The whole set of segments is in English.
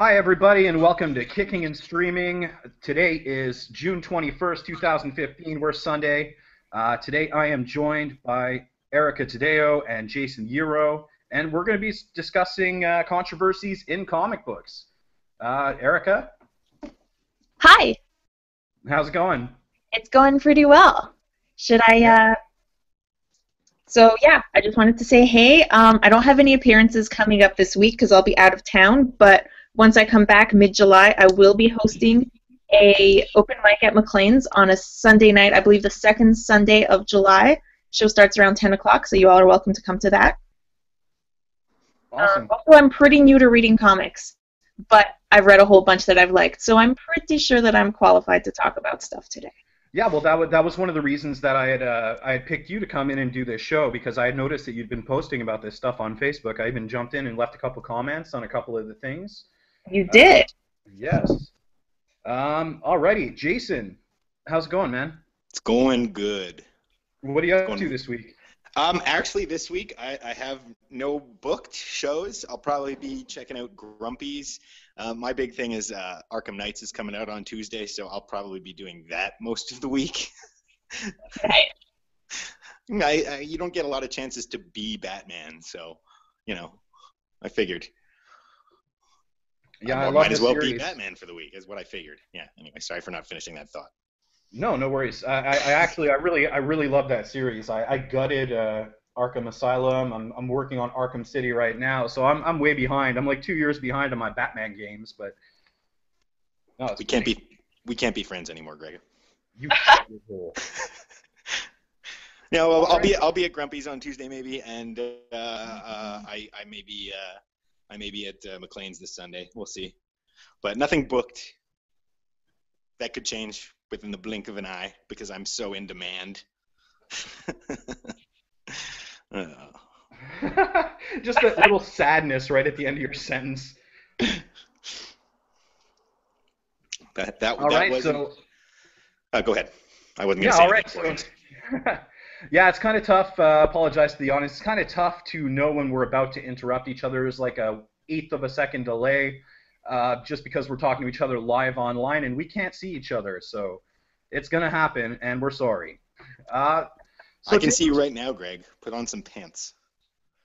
Hi, everybody, and welcome to Kicking and Streaming. Today is June 21st, 2015. We're Sunday. Today I am joined by Erica Taddeo and Jason Yearow, and we're going to be discussing controversies in comic books. Erica, Hi, how's it going? it's going pretty well. Should I, Yeah. so yeah, I just wanted to say hey. I don't have any appearances coming up this week because I'll be out of town, but once I come back mid-July, I will be hosting a open mic at McLean's on a Sunday night, I believe the second Sunday of July. Show starts around 10 o'clock, so you all are welcome to come to that. Awesome. Also, I'm pretty new to reading comics, but I've read a whole bunch that I've liked, so I'm pretty sure that I'm qualified to talk about stuff today. Yeah, well, that was one of the reasons that I had picked you to come in and do this show because I had noticed that you'd been posting about this stuff on Facebook. I even jumped in and left a couple comments on a couple of the things. You Uh, did. yes. Alrighty, Jason, how's it going, man? It's going good. What are you It's up to going. this week? Actually, this week I have no booked shows. I'll probably be checking out Grumpy's. My big thing is Arkham Knights is coming out on Tuesday, so I'll probably be doing that most of the week. Right. You don't get a lot of chances to be Batman, so you know, I figured Yeah, I might love as this well be series. Batman for the week, is what I figured. Yeah. Anyway, sorry for not finishing that thought. No, no worries. I really love that series. I gutted Arkham Asylum. I'm working on Arkham City right now, so I'm way behind. I'm like 2 years behind on my Batman games, but no, it's We can't funny. be we can't be friends anymore, Greg. You shut your hole. Yeah, well, All right. I'll be at Grumpy's on Tuesday maybe, and I may be at McLean's this Sunday. We'll see, but nothing booked. That could change within the blink of an eye because I'm so in demand. Uh, Just that little sadness right at the end of your sentence. All that right, wasn't. so Go ahead. I wasn't gonna yeah, say all anything right, so important. yeah, it's kind of tough. Apologize to the audience. It's kind of tough to know when we're about to interrupt each other. There's like a eighth of a second delay, just because we're talking to each other live online and we can't see each other. So it's gonna happen, and we're sorry. Uh, I so can today, see you right now, Greg. Put on some pants.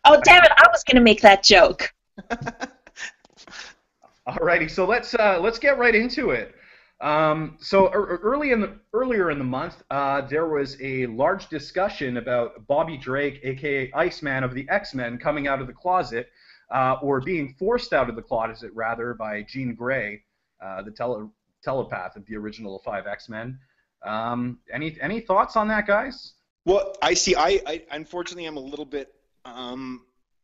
Oh, damn it! I was gonna make that joke. alrighty, so let's get right into it. Earlier in the month, there was a large discussion about Bobby Drake, aka Iceman of the X-Men, coming out of the closet, or being forced out of the closet rather by Jean Grey, the telepath of the original five X-Men. Any thoughts on that, guys? Well, I see. I unfortunately am a little bit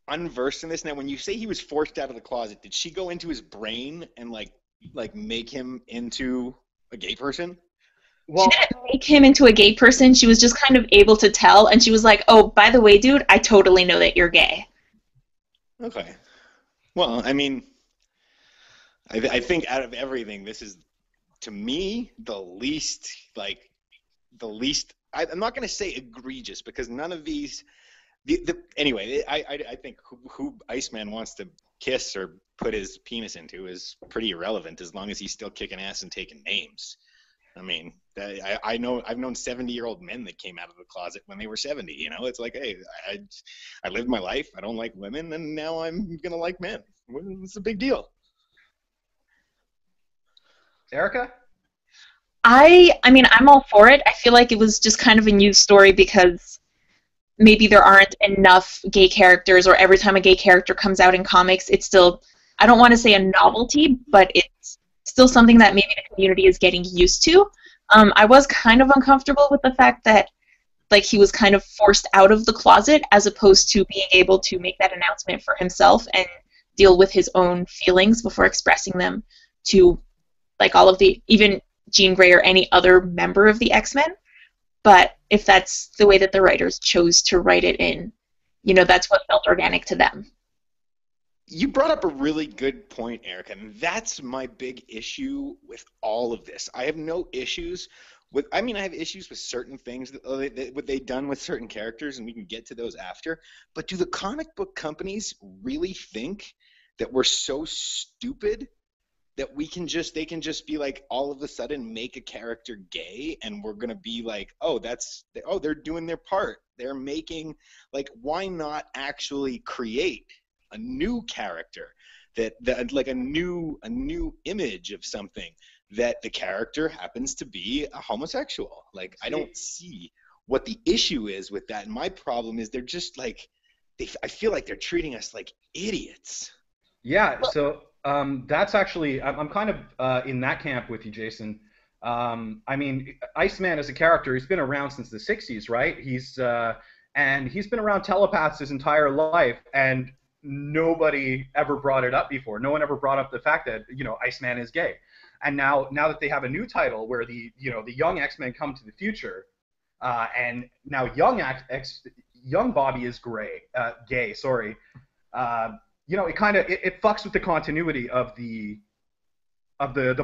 unversed in this. Now, when you say he was forced out of the closet, did she go into his brain and like make him into a gay person? She Well, didn't make him into a gay person. She was just kind of able to tell, and she was like, "Oh, by the way, dude, I totally know that you're gay." Okay. Well, I mean, I think out of everything, this is to me the least. I'm not going to say egregious because none of these. Anyway, I think who Iceman wants to kiss or put his penis into is pretty irrelevant as long as he's still kicking ass and taking names. I mean, I know I've known 70-year-old men that came out of the closet when they were 70. You know, it's like, hey, I lived my life. I don't like women, and now I'm gonna like men. What's the big deal? Erica? I mean, I'm all for it. I feel like it was just kind of a news story because maybe there aren't enough gay characters, or every time a gay character comes out in comics, it's still, I don't want to say a novelty, but it's still something that maybe the community is getting used to. I was kind of uncomfortable with the fact that like he was kind of forced out of the closet as opposed to being able to make that announcement for himself and deal with his own feelings before expressing them to like all of the even Jean Grey or any other member of the X-Men. But if that's the way that the writers chose to write it in, that's what felt organic to them. You brought up a really good point, Eric, and that's my big issue with all of this. I have no issues with, I mean, I have issues with certain things what they've done with certain characters, and we can get to those after. But do the comic book companies really think that we're so stupid that they can just be like, all of a sudden make a character gay, and we're gonna be like, oh, they're doing their part. They're making, like, why not actually create a new character that like a new image of something that the character happens to be a homosexual. Like, I don't see what the issue is with that. And my problem is they're just like, I feel like they're treating us like idiots. Yeah, so that's actually, I'm kind of in that camp with you, Jason. I mean, Iceman as a character, he's been around since the 60s, right? And he's been around telepaths his entire life, and nobody ever brought it up before. No one ever brought up the fact that, Iceman is gay. And now that they have a new title where the young X-Men come to the future, and now young Bobby is gay, sorry. It fucks with the continuity of the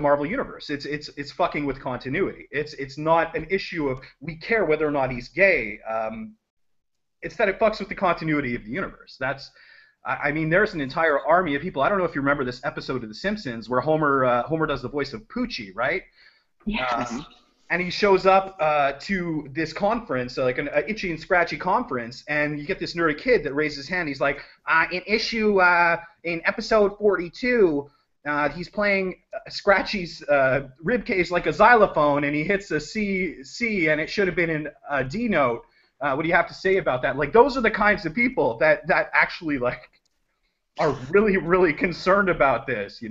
Marvel universe. It's fucking with continuity. It's not an issue of we care whether or not he's gay. It's that it fucks with the continuity of the universe. I mean, there's an entire army of people. I don't know if you remember this episode of The Simpsons where Homer does the voice of Poochie, right? Yes. And he shows up to this conference, like an itchy and scratchy conference, and you get this nerdy kid that raises his hand. He's like, in episode 42, he's playing Scratchy's ribcage like a xylophone, and he hits a C, and it should have been in a D note. What do you have to say about that? Like, those are the kinds of people that actually, like, are really, really concerned about this.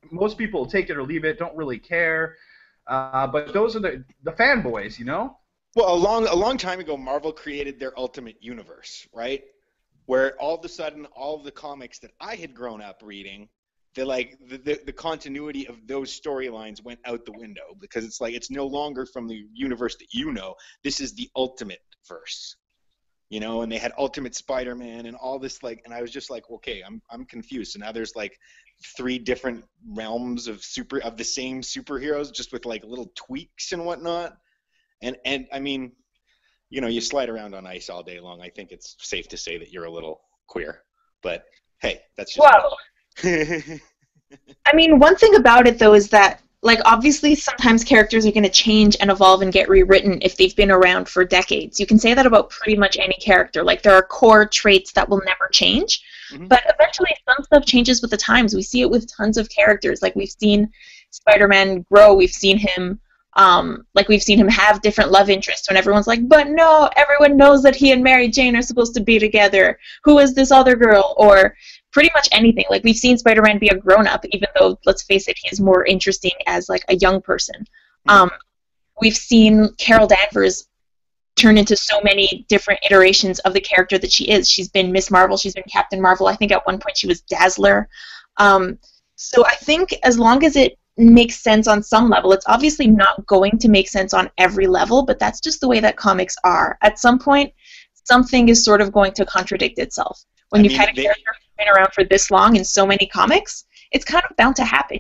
Most people take it or leave it, don't really care. But those are the fanboys, Well, a long time ago, Marvel created their Ultimate Universe, right? Where all of a sudden, all of the comics that I had grown up reading, the continuity of those storylines went out the window, because it's like, it's no longer from the universe that this is the Ultimate Verse, and they had Ultimate Spider-Man and all this, like, and I was just like, okay, I'm confused. So now there's like 3 different realms of the same superheroes, just with like little tweaks and whatnot. And I mean, you slide around on ice all day long. I think it's safe to say that you're a little queer, but hey, that's just I mean, one thing about it, though, is that, like, obviously sometimes characters are going to change and evolve and get rewritten if they've been around for decades. You can say that about pretty much any character. Like, there are core traits that will never change, but eventually some stuff changes with the times. We see it with tons of characters. Like, we've seen Spider-Man grow. We've seen him have different love interests when everyone's like, but no, everyone knows that he and Mary Jane are supposed to be together. Who is this other girl? Or pretty much anything. Like, we've seen Spider-Man be a grown-up, even though, let's face it, he is more interesting as, like, a young person. We've seen Carol Danvers turn into so many different iterations of the character that she is. She's been Miss Marvel, she's been Captain Marvel. I think at one point she was Dazzler. So I think as long as it makes sense on some level, it's obviously not going to make sense on every level, but that's just the way that comics are. At some point, something is sort of going to contradict itself. When you've had a character who's been around for this long in so many comics, it's kind of bound to happen,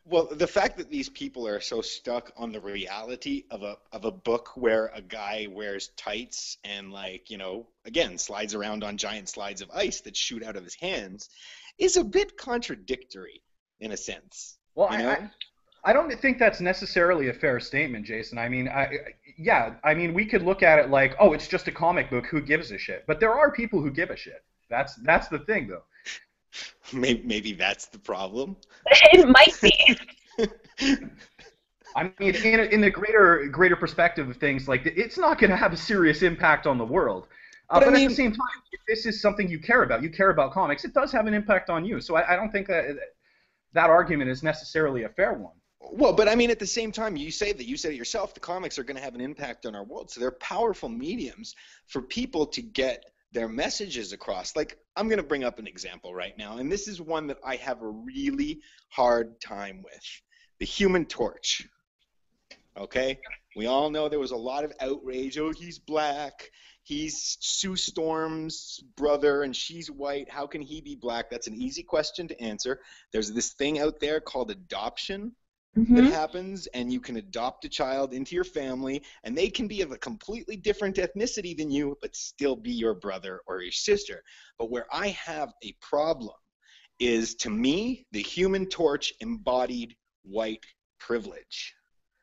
Well, the fact that these people are so stuck on the reality of a book where a guy wears tights and, like, again, slides around on giant slides of ice that shoot out of his hands is a bit contradictory in a sense. Well, I don't think that's necessarily a fair statement, Jason. I mean, we could look at it like, oh, it's just a comic book, who gives a shit? But there are people who give a shit. That's the thing, though. Maybe that's the problem. It might be. I mean, in the greater perspective of things, like, it's not going to have a serious impact on the world. But at the same time, if this is something you care about comics, it does have an impact on you. So I don't think that argument is necessarily a fair one. Well, but I mean, at the same time, you said it yourself, the comics are going to have an impact on our world. So they're powerful mediums for people to get their messages across. Like, I'm going to bring up an example right now, and this is one that I have a really hard time with. The Human Torch. Okay? We all know there was a lot of outrage. Oh, he's black. He's Sue Storm's brother, and she's white. How can he be black? That's an easy question to answer. There's this thing out there called adoption that happens, and you can adopt a child into your family, and they can be of a completely different ethnicity than you, but still be your brother or your sister. But where I have a problem is, to me, the Human Torch embodied white privilege.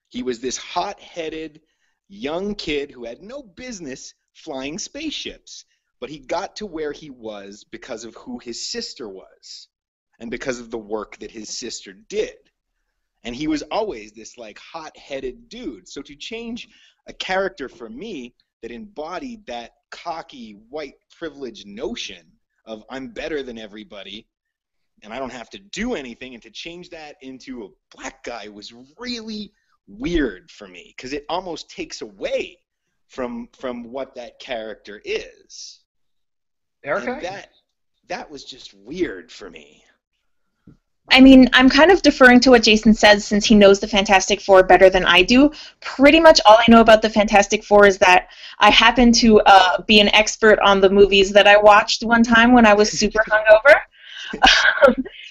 He was this hot-headed young kid who had no business flying spaceships, but he got to where he was because of who his sister was and because of the work that his sister did. And he was always this like hot-headed dude. So to change a character for me that embodied that cocky white privilege notion of I'm better than everybody and I don't have to do anything, and to change that into a black guy was really weird for me, because it almost takes away from what that character is. Erica? And that was just weird for me. I mean, I'm kind of deferring to what Jason says since he knows the Fantastic Four better than I do. Pretty much all I know about the Fantastic Four is that I happen to be an expert on the movies that I watched one time when I was super hungover.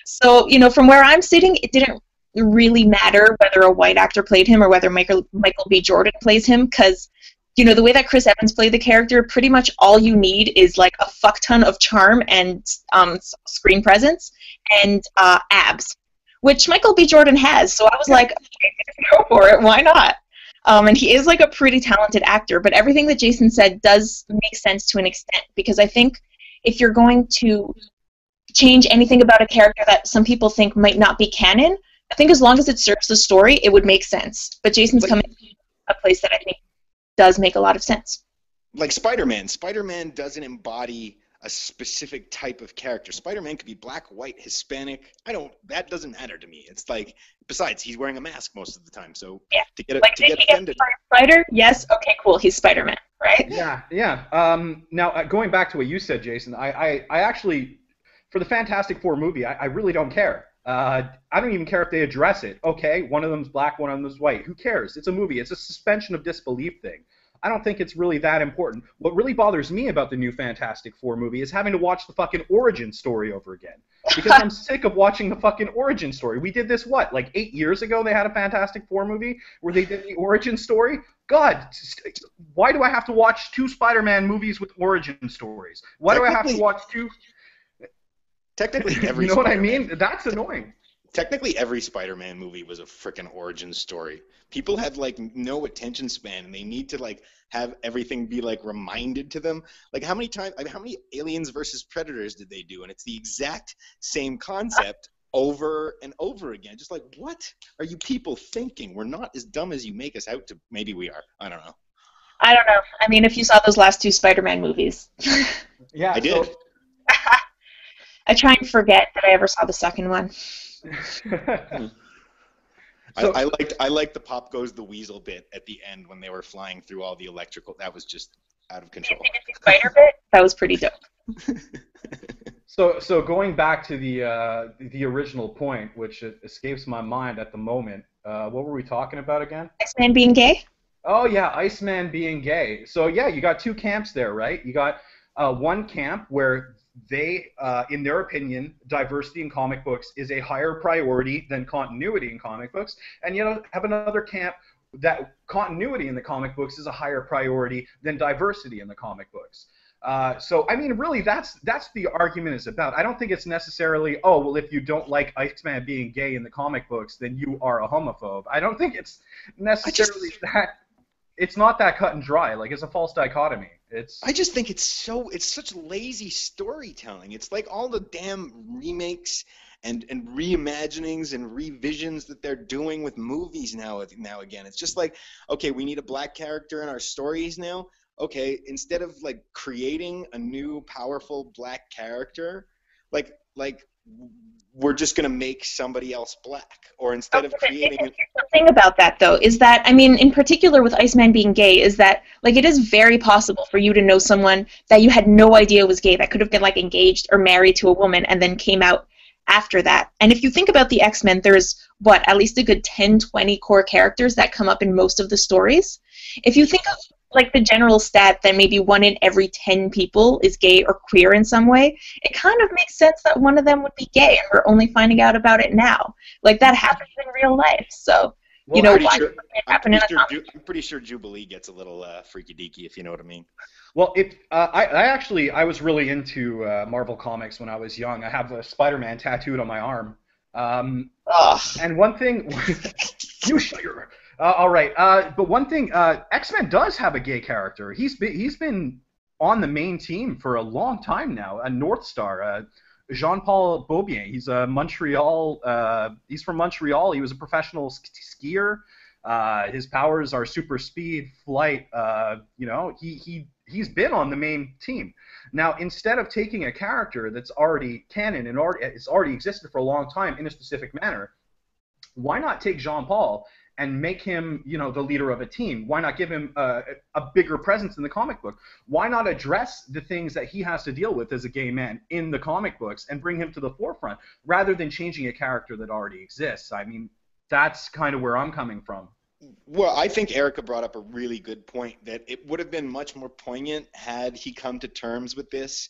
So, you know, from where I'm sitting, it didn't really matter whether a white actor played him or whether Michael B. Jordan plays him, because, you know, the way that Chris Evans played the character, pretty much all you need is like a fuck ton of charm and screen presence and abs, which Michael B. Jordan has. So I was like, okay, go for it, why not? And he is like a pretty talented actor, but everything that Jason said does make sense to an extent, because I think if you're going to change anything about a character that some people think might not be canon, I think as long as it serves the story, it would make sense. But Jason's coming from a place that I think does make a lot of sense. Like Spider-Man. Spider-Man doesn't embody a specific type of character. Spider-Man could be black, white, Hispanic. That doesn't matter to me. It's like, besides, he's wearing a mask most of the time, so yeah. to get offended. Spider? Yes. Okay. Cool. He's Spider-Man, right? Yeah. Now going back to what you said, Jason, I actually, for the Fantastic Four movie, I really don't care. I don't even care if they address it. Okay, one of them's black, one of them's white. Who cares? It's a movie. It's a suspension of disbelief thing. I don't think it's really that important. What really bothers me about the new Fantastic Four movie is having to watch the fucking origin story over again. Because I'm sick of watching the fucking origin story. We did this, what, like 8 years ago they had a Fantastic Four movie where they did the origin story? God, why do I have to watch 2 Spider-Man movies with origin stories? Why do I have to watch 2... Technically, every you know what I Spider-Man, mean? That's annoying. Technically, every Spider-Man movie was a freaking origin story. People have like no attention span, and they need to like have everything be like reminded to them. Like how many Aliens versus Predators did they do? And it's the exact same concept over and over again. Just like, what are you people thinking? We're not as dumb as you make us out to. Maybe we are. I don't know. I don't know. I mean, if you saw those last 2 Spider-Man movies. Yeah, I did. I try and forget that I ever saw the second one. I liked the Pop Goes the Weasel bit at the end when they were flying through all the electrical. That was just out of control. The spider bit, that was pretty dope. So going back to the original point, which escapes my mind at the moment, what were we talking about again? Iceman being gay? Oh yeah, Iceman being gay. So yeah, you got 2 camps there, right? You got one camp where they, in their opinion, diversity in comic books is a higher priority than continuity in comic books, and you have another camp that continuity in the comic books is a higher priority than diversity in the comic books. So I mean, really, that's the argument is about. I don't think it's necessarily, oh well, if you don't like Iceman being gay in the comic books, then you are a homophobe. I don't think it's necessarily that. It's not that cut and dry. Like, it's a false dichotomy. I just think it's such lazy storytelling. It's like all the damn remakes and reimaginings and revisions that they're doing with movies now again. It's just like, okay, we need a black character in our stories now. Okay, instead of like creating a new powerful black character, like we're just going to make somebody else black, or instead of creating... The thing about that, though, is that, I mean, in particular with Iceman being gay, is that, like, it is very possible for you to know someone that you had no idea was gay, that could have been, like, engaged or married to a woman and then came out after that. And if you think about the X-Men, there's, at least a good 10, 20 core characters that come up in most of the stories. If you think of, like, the general stat that maybe 1 in every 10 people is gay or queer in some way, it kind of makes sense that one of them would be gay, and we're only finding out about it now. Like, that happens in real life. So, You Well, know, Pretty why actually, sure. would it happen in a comic? I'm pretty sure Jubilee gets a little freaky deaky, if you know what I mean. well, I was really into Marvel comics when I was young. I have a Spider-Man tattooed on my arm. Um, Ugh. and one thing, you shut your. All right, but one thing, X-Men does have a gay character. He's been on the main team for a long time now. A North Star, Jean-Paul Beaubien. He's a Montreal. He's from Montreal. He was a professional skier. His powers are super speed, flight. He's been on the main team. Now, instead of taking a character that's already canon and it's already existed for a long time in a specific manner, why not take Jean Paul and make him, the leader of a team? Why not give him a bigger presence in the comic book? Why not address the things that he has to deal with as a gay man in the comic books and bring him to the forefront rather than changing a character that already exists? I mean, that's kind of where I'm coming from. Well, I think Erica brought up a really good point that it would have been much more poignant had he come to terms with this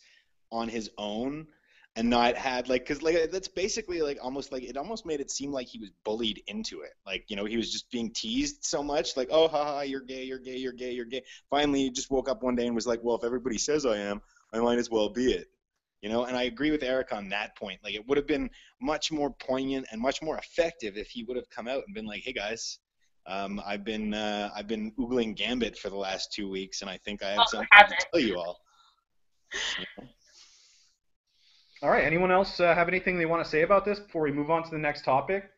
on his own and not had because that's basically almost it almost made it seem like he was bullied into it. He was just being teased so much, oh, haha, you're gay, you're gay, you're gay, you're gay. Finally, he just woke up one day and was like, well, if everybody says I am, I might as well be it. And I agree with Eric on that point. It would have been much more poignant and much more effective if he would have come out and been like, hey guys, I've been oogling Gambit for the last 2 weeks, and I think I have something to tell you all. All right. Anyone else have anything they want to say about this before we move on to the next topic?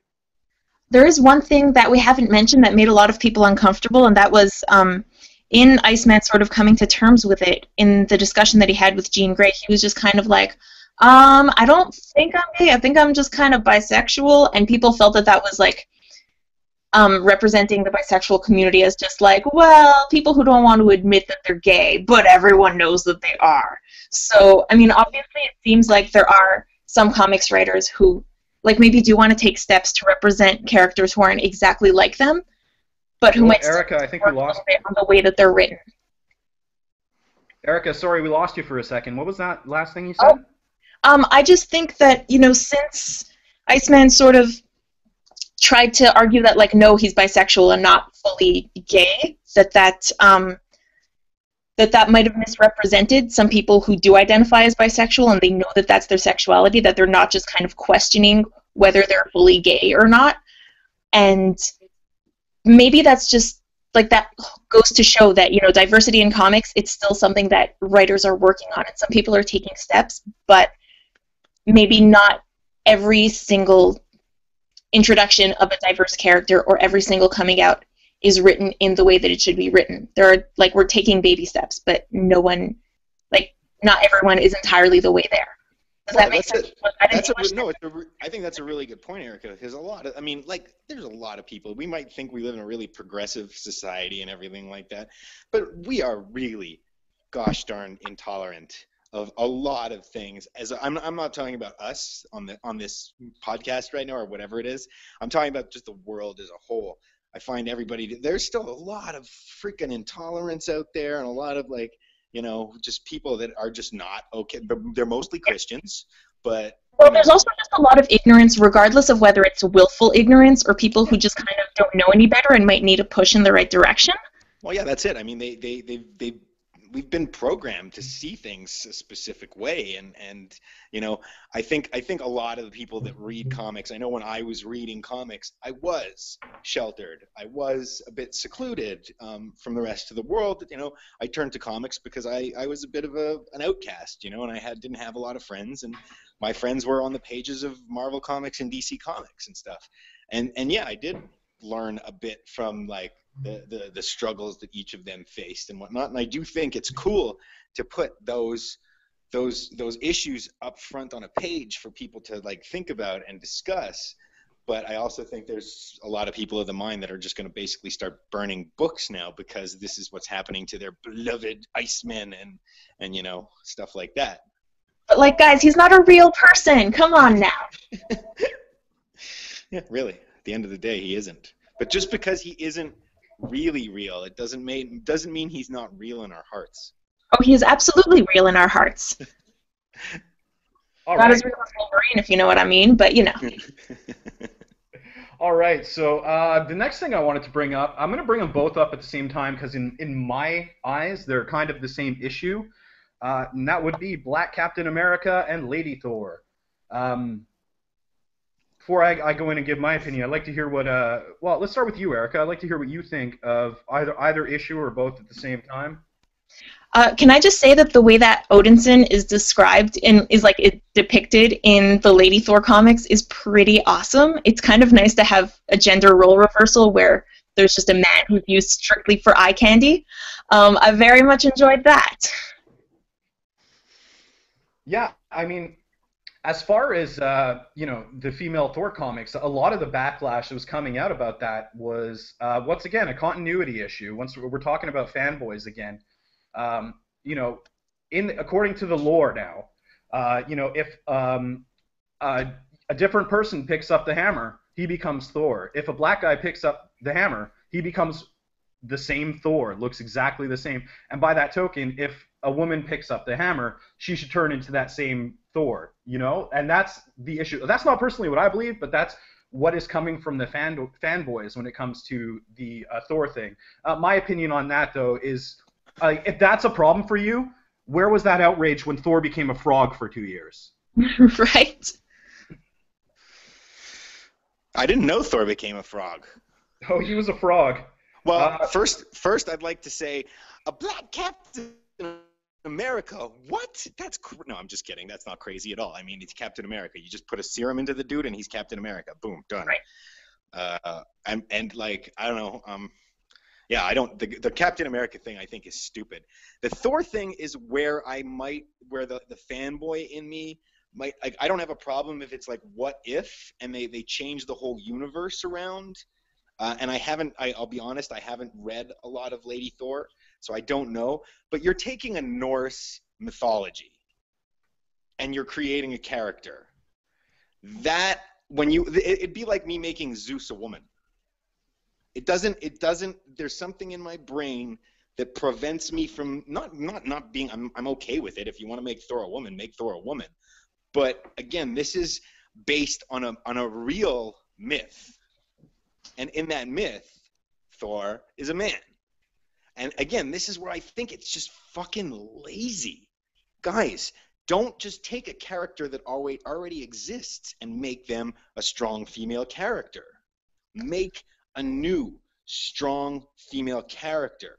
There is one thing that we haven't mentioned that made a lot of people uncomfortable, and that was in Iceman sort of coming to terms with it in the discussion that he had with Jean Grey. He was just kind of like, I don't think I'm gay. I think I'm just kind of bisexual, and people felt that that was representing the bisexual community as just well, people who don't want to admit that they're gay, but everyone knows that they are. So, I mean, obviously it seems like there are some comics writers who, maybe do want to take steps to represent characters who aren't exactly like them, but who might Erica, I think we lost on the way that they're written. Erica, sorry, we lost you for a second. What was that last thing you said? I just think that, since Iceman sort of tried to argue that, no, he's bisexual and not fully gay, that might have misrepresented some people who do identify as bisexual, and they know that that's their sexuality, that they're not just kind of questioning whether they're fully gay or not. And maybe that's just, that goes to show that, diversity in comics, it's still something that writers are working on, and some people are taking steps, but maybe not every single introduction of a diverse character or every single coming out is written in the way that it should be written. There are, we're taking baby steps, but not everyone is entirely the way there. Does that make sense? I think that's a really good point, Erica, because there's a lot of people. We might think we live in a really progressive society and everything like that, but we are really gosh darn intolerant of a lot of things. I'm not talking about us on this podcast right now or whatever it is. I'm talking about just the world as a whole. I find there's still a lot of freaking intolerance out there, and a lot of just people that are just not okay. They're mostly Christians, but there's also just a lot of ignorance, regardless of whether it's willful ignorance or people who just kind of don't know any better and might need a push in the right direction. Well, yeah, that's it. I mean, we've been programmed to see things a specific way, and I think a lot of the people that read comics, I know when I was reading comics, I was sheltered, I was a bit secluded from the rest of the world. I turned to comics because I was a bit of an outcast, and I didn't have a lot of friends, and my friends were on the pages of Marvel Comics and DC Comics and stuff, and yeah, I did learn a bit from the struggles that each of them faced and whatnot. And I do think it's cool to put those issues up front on a page for people to think about and discuss. But I also think there's a lot of people of the mind that are just going to basically start burning books now because this is what's happening to their beloved Iceman and stuff like that. But guys, he's not a real person. Come on now. Yeah, really. At the end of the day, he isn't. But just because he isn't really real, it doesn't mean he's not real in our hearts. Oh, he is absolutely real in our hearts. All not right. as real as Wolverine, if you know what I mean, but All right, so the next thing I wanted to bring up, I'm going to bring them both up at the same time because in my eyes, they're kind of the same issue, and that would be Black Captain America and Lady Thor. Um, before I go in and give my opinion, I'd like to hear what. Well, let's start with you, Erica. I'd like to hear what you think of either issue or both at the same time. Can I just say that the way that Odinson is described in is like it depicted in the Lady Thor comics is pretty awesome. It's kind of nice to have a gender role reversal where there's just a man who's used strictly for eye candy. I very much enjoyed that. Yeah, I mean, as far as the female Thor comics, a lot of the backlash that was coming out about that was once again a continuity issue. Once we're talking about fanboys again, um, you know, in according to the lore now, if a different person picks up the hammer, he becomes Thor. If a black guy picks up the hammer, he becomes the same Thor, looks exactly the same. And by that token, if a woman picks up the hammer, she should turn into that same Thor, you know? And that's the issue. That's not personally what I believe, but that's what is coming from the fanboys when it comes to the Thor thing. My opinion on that, though, is if that's a problem for you, where was that outrage when Thor became a frog for 2 years? Right? I didn't know Thor became a frog. Oh, he was a frog. Well, first I'd like to say a black Captain America. What? No, I'm just kidding. That's not crazy at all. I mean, he's Captain America. You just put a serum into the dude, and he's Captain America. Boom, done. Right. And like I don't know. Yeah, I don't. The Captain America thing I think is stupid. The Thor thing is where the fanboy in me might. Like, I don't have a problem if it's like what if, and they change the whole universe around. And I'll be honest, I haven't read a lot of Lady Thor, so I don't know. But you're taking a Norse mythology, and you're creating a character. It'd be like me making Zeus a woman. It doesn't, there's something in my brain that prevents me from, not being, I'm okay with it. If you want to make Thor a woman, make Thor a woman. But again, this is based on a real myth. And in that myth, Thor is a man. And again, this is where I think it's just fucking lazy. Guys, don't just take a character that already exists and make them a strong female character. Make a new, strong female character.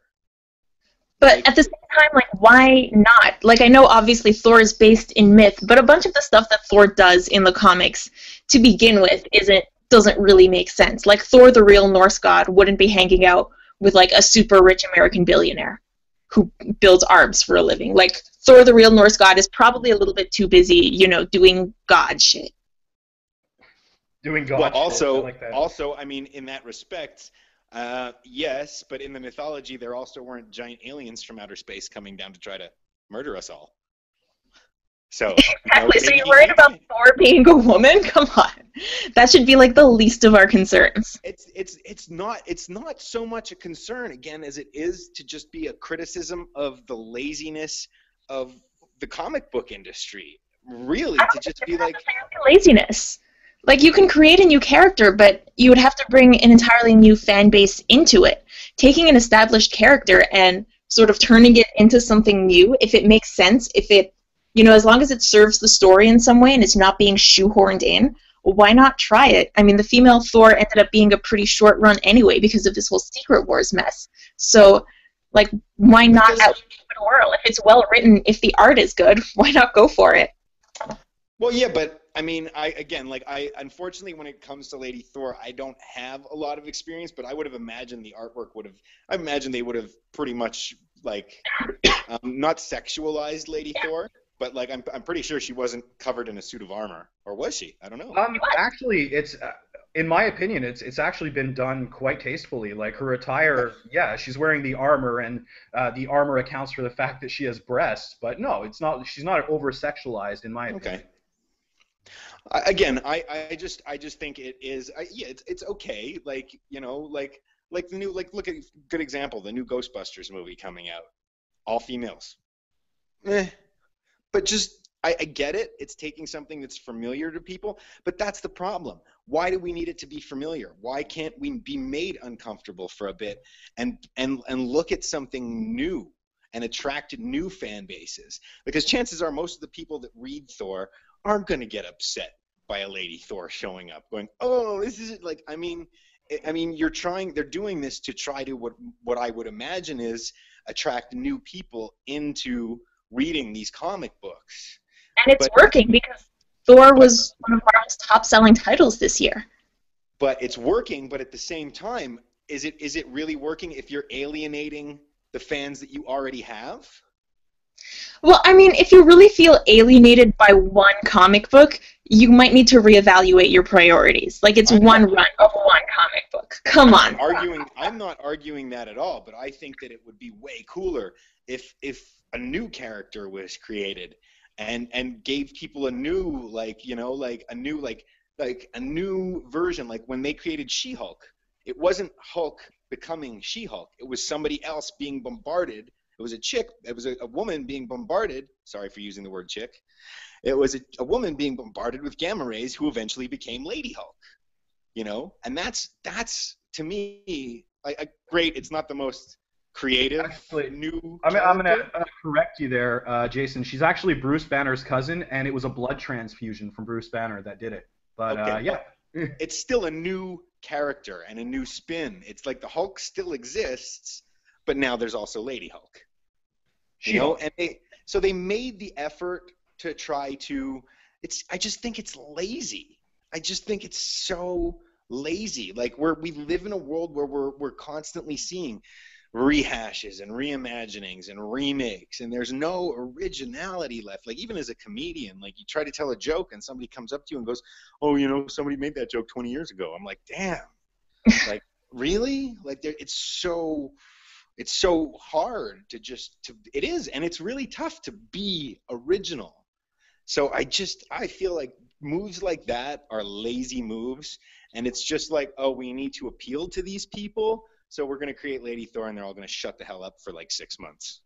But at the same time, like, why not? Like, I know obviously Thor is based in myth, but a bunch of the stuff that Thor does in the comics to begin with doesn't really make sense. Like, Thor, the real Norse god, wouldn't be hanging out with, like, a super rich American billionaire who builds arbs for a living. Like, Thor, the real Norse god, is probably a little bit too busy, doing god shit. Doing god well, shit. I like that. Also, I mean, in that respect, yes, but in the mythology, there also weren't giant aliens from outer space coming down to try to murder us all. So, exactly. So you're worried about Thor being a woman? Come on, that should be like the least of our concerns. It's not so much a concern again as it is to just be a criticism of the laziness of the comic book industry. Really, to just be like laziness. Like, you can create a new character, but you would have to bring an entirely new fan base into it. Taking an established character and sort of turning it into something new, if it makes sense, if it as long as it serves the story in some way and it's not being shoehorned in, why not try it? I mean, the female Thor ended up being a pretty short run anyway because of this whole Secret Wars mess. So, like, why not out the world? If it's well written, if the art is good, why not go for it? Well, yeah, but I mean, unfortunately, when it comes to Lady Thor, I don't have a lot of experience, but I would have imagined the artwork I imagine they would have pretty much, like, not sexualized Lady Thor. But like, I'm pretty sure she wasn't covered in a suit of armor, or was she? I don't know. Actually, it's in my opinion, it's actually been done quite tastefully. Like, her attire, yeah, she's wearing the armor, and the armor accounts for the fact that she has breasts. But no, it's not. She's not over sexualized in my opinion. Okay. Again, I just think it is. It's okay. Like, like the new, look at good example, the new Ghostbusters movie coming out, all females. But just, I get it. It's taking something that's familiar to people, but that's the problem. Why do we need it to be familiar? Why can't we be made uncomfortable for a bit and look at something new and attract new fan bases? Because chances are most of the people that read Thor aren't going to get upset by a lady Thor showing up, going, "Oh, this is like." I mean, they're doing this to try to what I would imagine is attract new people into reading these comic books. And it's working because Thor was one of Marvel's top-selling titles this year. But it's working, but at the same time, is it really working if you're alienating the fans that you already have? Well, I mean, if you really feel alienated by one comic book, you might need to reevaluate your priorities. Like, it's one run of one comic book. Come on. I'm not arguing that at all, but I think that it would be way cooler if a new character was created and gave people a new, a new version. Like when they created She-Hulk, it wasn't Hulk becoming She-Hulk. It was somebody else being bombarded. It was a chick. It was a woman being bombarded. Sorry for using the word chick. It was a woman being bombarded with gamma rays who eventually became Lady Hulk. And that's to me great. It's not the most creative, actually, new. I'm going to correct you there, Jason. She's actually Bruce Banner's cousin, and it was a blood transfusion from Bruce Banner that did it. But okay, yeah, it's still a new character and a new spin. It's like the Hulk still exists, but now there's also Lady Hulk. And they made the effort to try to. I just think it's lazy. I just think it's so lazy. Like we live in a world where we're constantly seeing rehashes and reimaginings and remakes, and there's no originality left. Like even as a comedian, like you try to tell a joke and somebody comes up to you and goes, "Oh, somebody made that joke 20 years ago." I'm like, damn. Like really? Like it's so hard to it is, and it's really tough to be original. So I feel like moves like that are lazy moves, and it's just like, oh, we need to appeal to these people, so we're going to create Lady Thor, and they're all going to shut the hell up for like 6 months.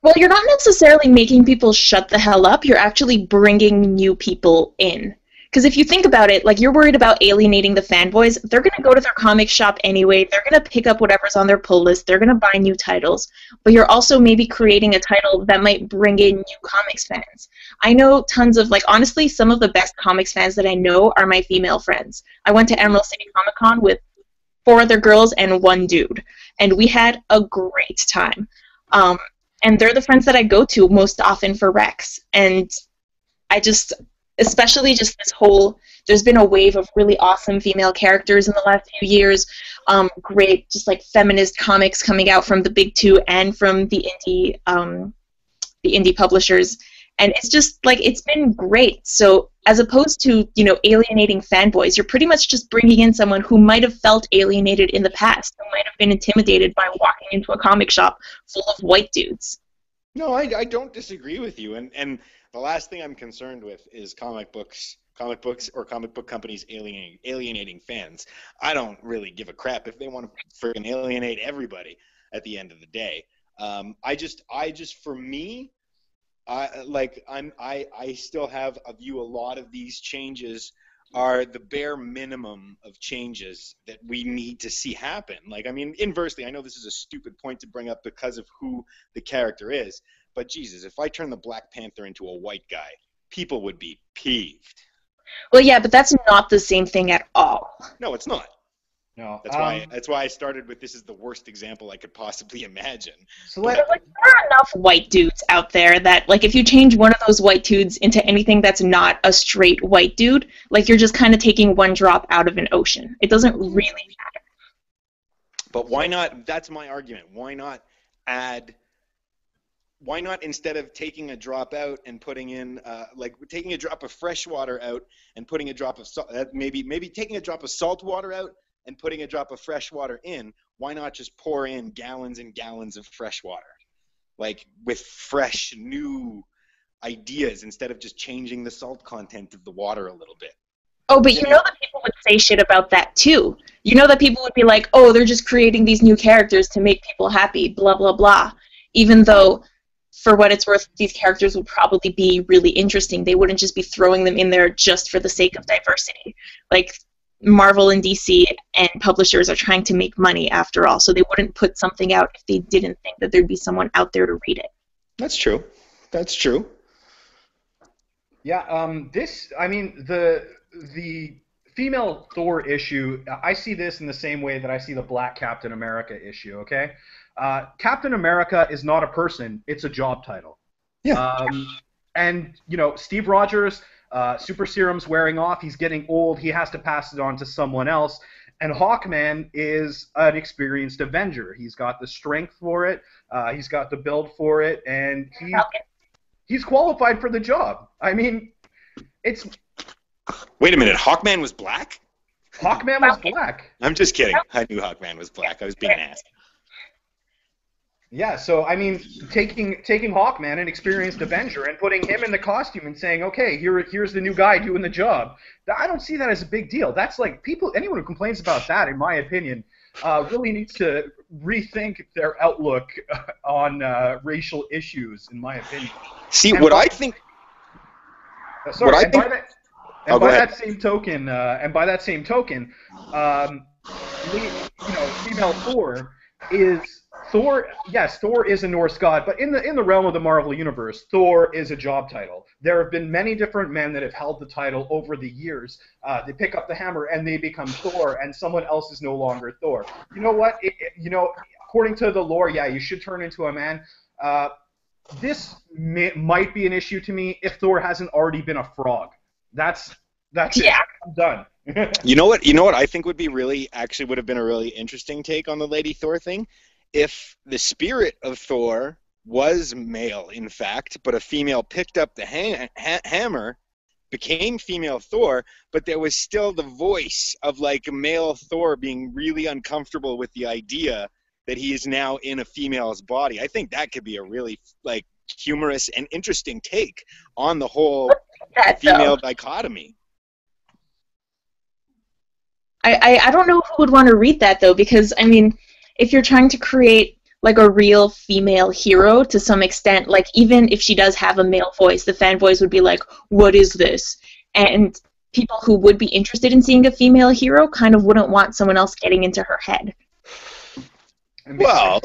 Well, you're not necessarily making people shut the hell up. You're actually bringing new people in. Because if you think about it, like you're worried about alienating the fanboys, they're going to go to their comic shop anyway. They're going to pick up whatever's on their pull list. They're going to buy new titles. But you're also maybe creating a title that might bring in new comics fans. I know tons of, honestly, some of the best comics fans that I know are my female friends. I went to Emerald City Comic Con with 4 other girls and 1 dude. And we had a great time. And they're the friends that I go to most often for Rex. And especially just this there's been a wave of really awesome female characters in the last few years. Great, just like feminist comics coming out from the big 2 and from the indie publishers. And it's just it's been great. So as opposed to, alienating fanboys, you're pretty much just bringing in someone who might have felt alienated in the past, who might have been intimidated by walking into a comic shop full of white dudes. No, I don't disagree with you. And the last thing I'm concerned with is comic books or comic book companies alienating fans. I don't really give a crap if they want to freaking alienate everybody at the end of the day. For me, I still have a view. A lot of these changes are the bare minimum of changes that we need to see happen. Inversely, I know this is a stupid point to bring up because of who the character is, but Jesus, if I turn the Black Panther into a white guy, people would be peeved. Well, yeah, but that's not the same thing at all. No, it's not. No. That's why I started with this is the worst example I could possibly imagine. So there are enough white dudes out there that, if you change one of those white dudes into anything that's not a straight white dude, you're just kind of taking one drop out of an ocean. It doesn't really matter. But why not? That's my argument. Why not instead of taking a drop out and putting in, taking a drop of fresh water out and putting a drop of salt, maybe taking a drop of salt water out and putting a drop of fresh water in, why not just pour in gallons and gallons of fresh water? With fresh, new ideas instead of just changing the salt content of the water a little bit. Oh, but that people would say shit about that too. That people would be like, oh, they're just creating these new characters to make people happy, blah, blah, blah. Even though for what it's worth, these characters would probably be really interesting. They wouldn't just be throwing them in there just for the sake of diversity. Like, Marvel and DC and publishers are trying to make money after all, so they wouldn't put something out if they didn't think that there'd be someone out there to read it. That's true. That's true. Yeah, the female Thor issue, I see this in the same way that I see the Black Captain America issue, okay? Captain America is not a person, it's a job title. Yeah. And, Steve Rogers, super serum's wearing off, he's getting old, he has to pass it on to someone else. And Hawkman is an experienced Avenger. He's got the strength for it, he's got the build for it, and he's qualified for the job. I mean, it's... Wait a minute, Hawkman was black? Hawkman was black. I'm just kidding. I knew Hawkman was black. I was being asked. Yeah, so, I mean, taking Hawkman, an experienced Avenger, and putting him in the costume and saying, okay, here's the new guy doing the job, I don't see that as a big deal. That's like, anyone who complains about that, in my opinion, really needs to rethink their outlook on racial issues, in my opinion. See, and I think... Sorry, what I think... by that same token, female Thor, yes, Thor is a Norse god, but in the realm of the Marvel Universe, Thor is a job title. There have been many different men that have held the title over the years. They pick up the hammer and they become Thor, and someone else is no longer Thor. You know what? According to the lore, yeah, you should turn into a man. This might be an issue to me if Thor hasn't already been a frog. That's it. I'm done. You know what I think would have been a really interesting take on the Lady Thor thing? If the spirit of Thor was male, in fact, but a female picked up the hammer, became female Thor, but there was still the voice of like male Thor being really uncomfortable with the idea that he is now in a female's body. I think that could be a really like humorous and interesting take on the whole female dichotomy. I don't know who would want to read that, though, because, I mean, if you're trying to create, like, a real female hero to some extent, like, even if she does have a male voice, the fanboys would be like, what is this? And people who would be interested in seeing a female hero kind of wouldn't want someone else getting into her head. Well,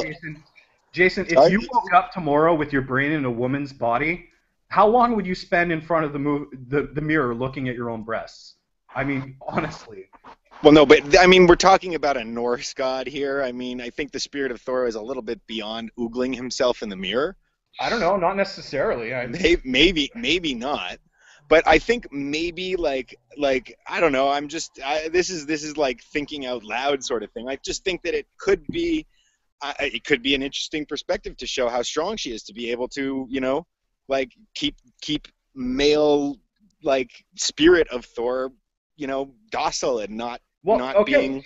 Jason, if you woke up tomorrow with your brain in a woman's body, how long would you spend in front of the mirror looking at your own breasts? I mean, honestly. Well, no, but, I mean, we're talking about a Norse god here. I mean, I think the spirit of Thor is a little bit beyond oogling himself in the mirror. I don't know, not necessarily. Maybe not. But I think maybe, like I don't know, this is like thinking out loud sort of thing. I just think that it could be an interesting perspective to show how strong she is, to be able to, like, keep male, like, spirit of Thor, docile and not being...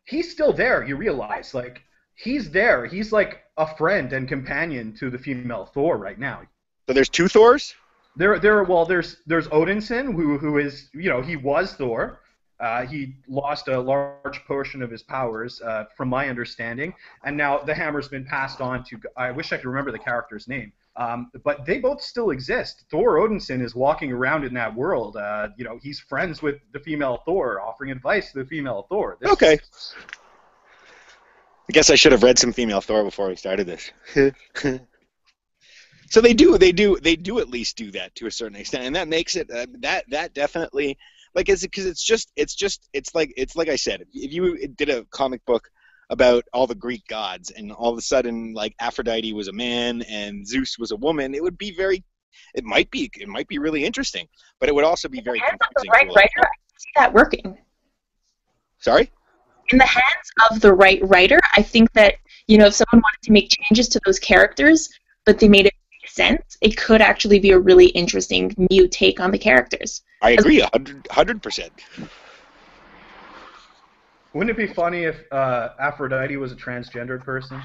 He's still there, you realize. Like, he's there. He's like a friend and companion to the female Thor right now. So there's two Thors? There's Odinson, who is, he was Thor. He lost a large portion of his powers, from my understanding, and now the hammer's been passed on to... I wish I could remember the character's name. But they both still exist. Thor Odinson is walking around in that world. He's friends with the female Thor, offering advice to the female Thor. Okay. I guess I should have read some female Thor before we started this. So they do at least do that to a certain extent, and that makes it that definitely, like, because it's like I said, if you did a comic book about all the Greek gods, and all of a sudden, like, Aphrodite was a man and Zeus was a woman, it might be really interesting, but it would also be very confusing. The right writer, I can see that working. Sorry? In the hands of the right writer, I think that, if someone wanted to make changes to those characters, but they made it make sense, it could actually be a really interesting new take on the characters. I agree, 100%. Wouldn't it be funny if Aphrodite was a transgendered person?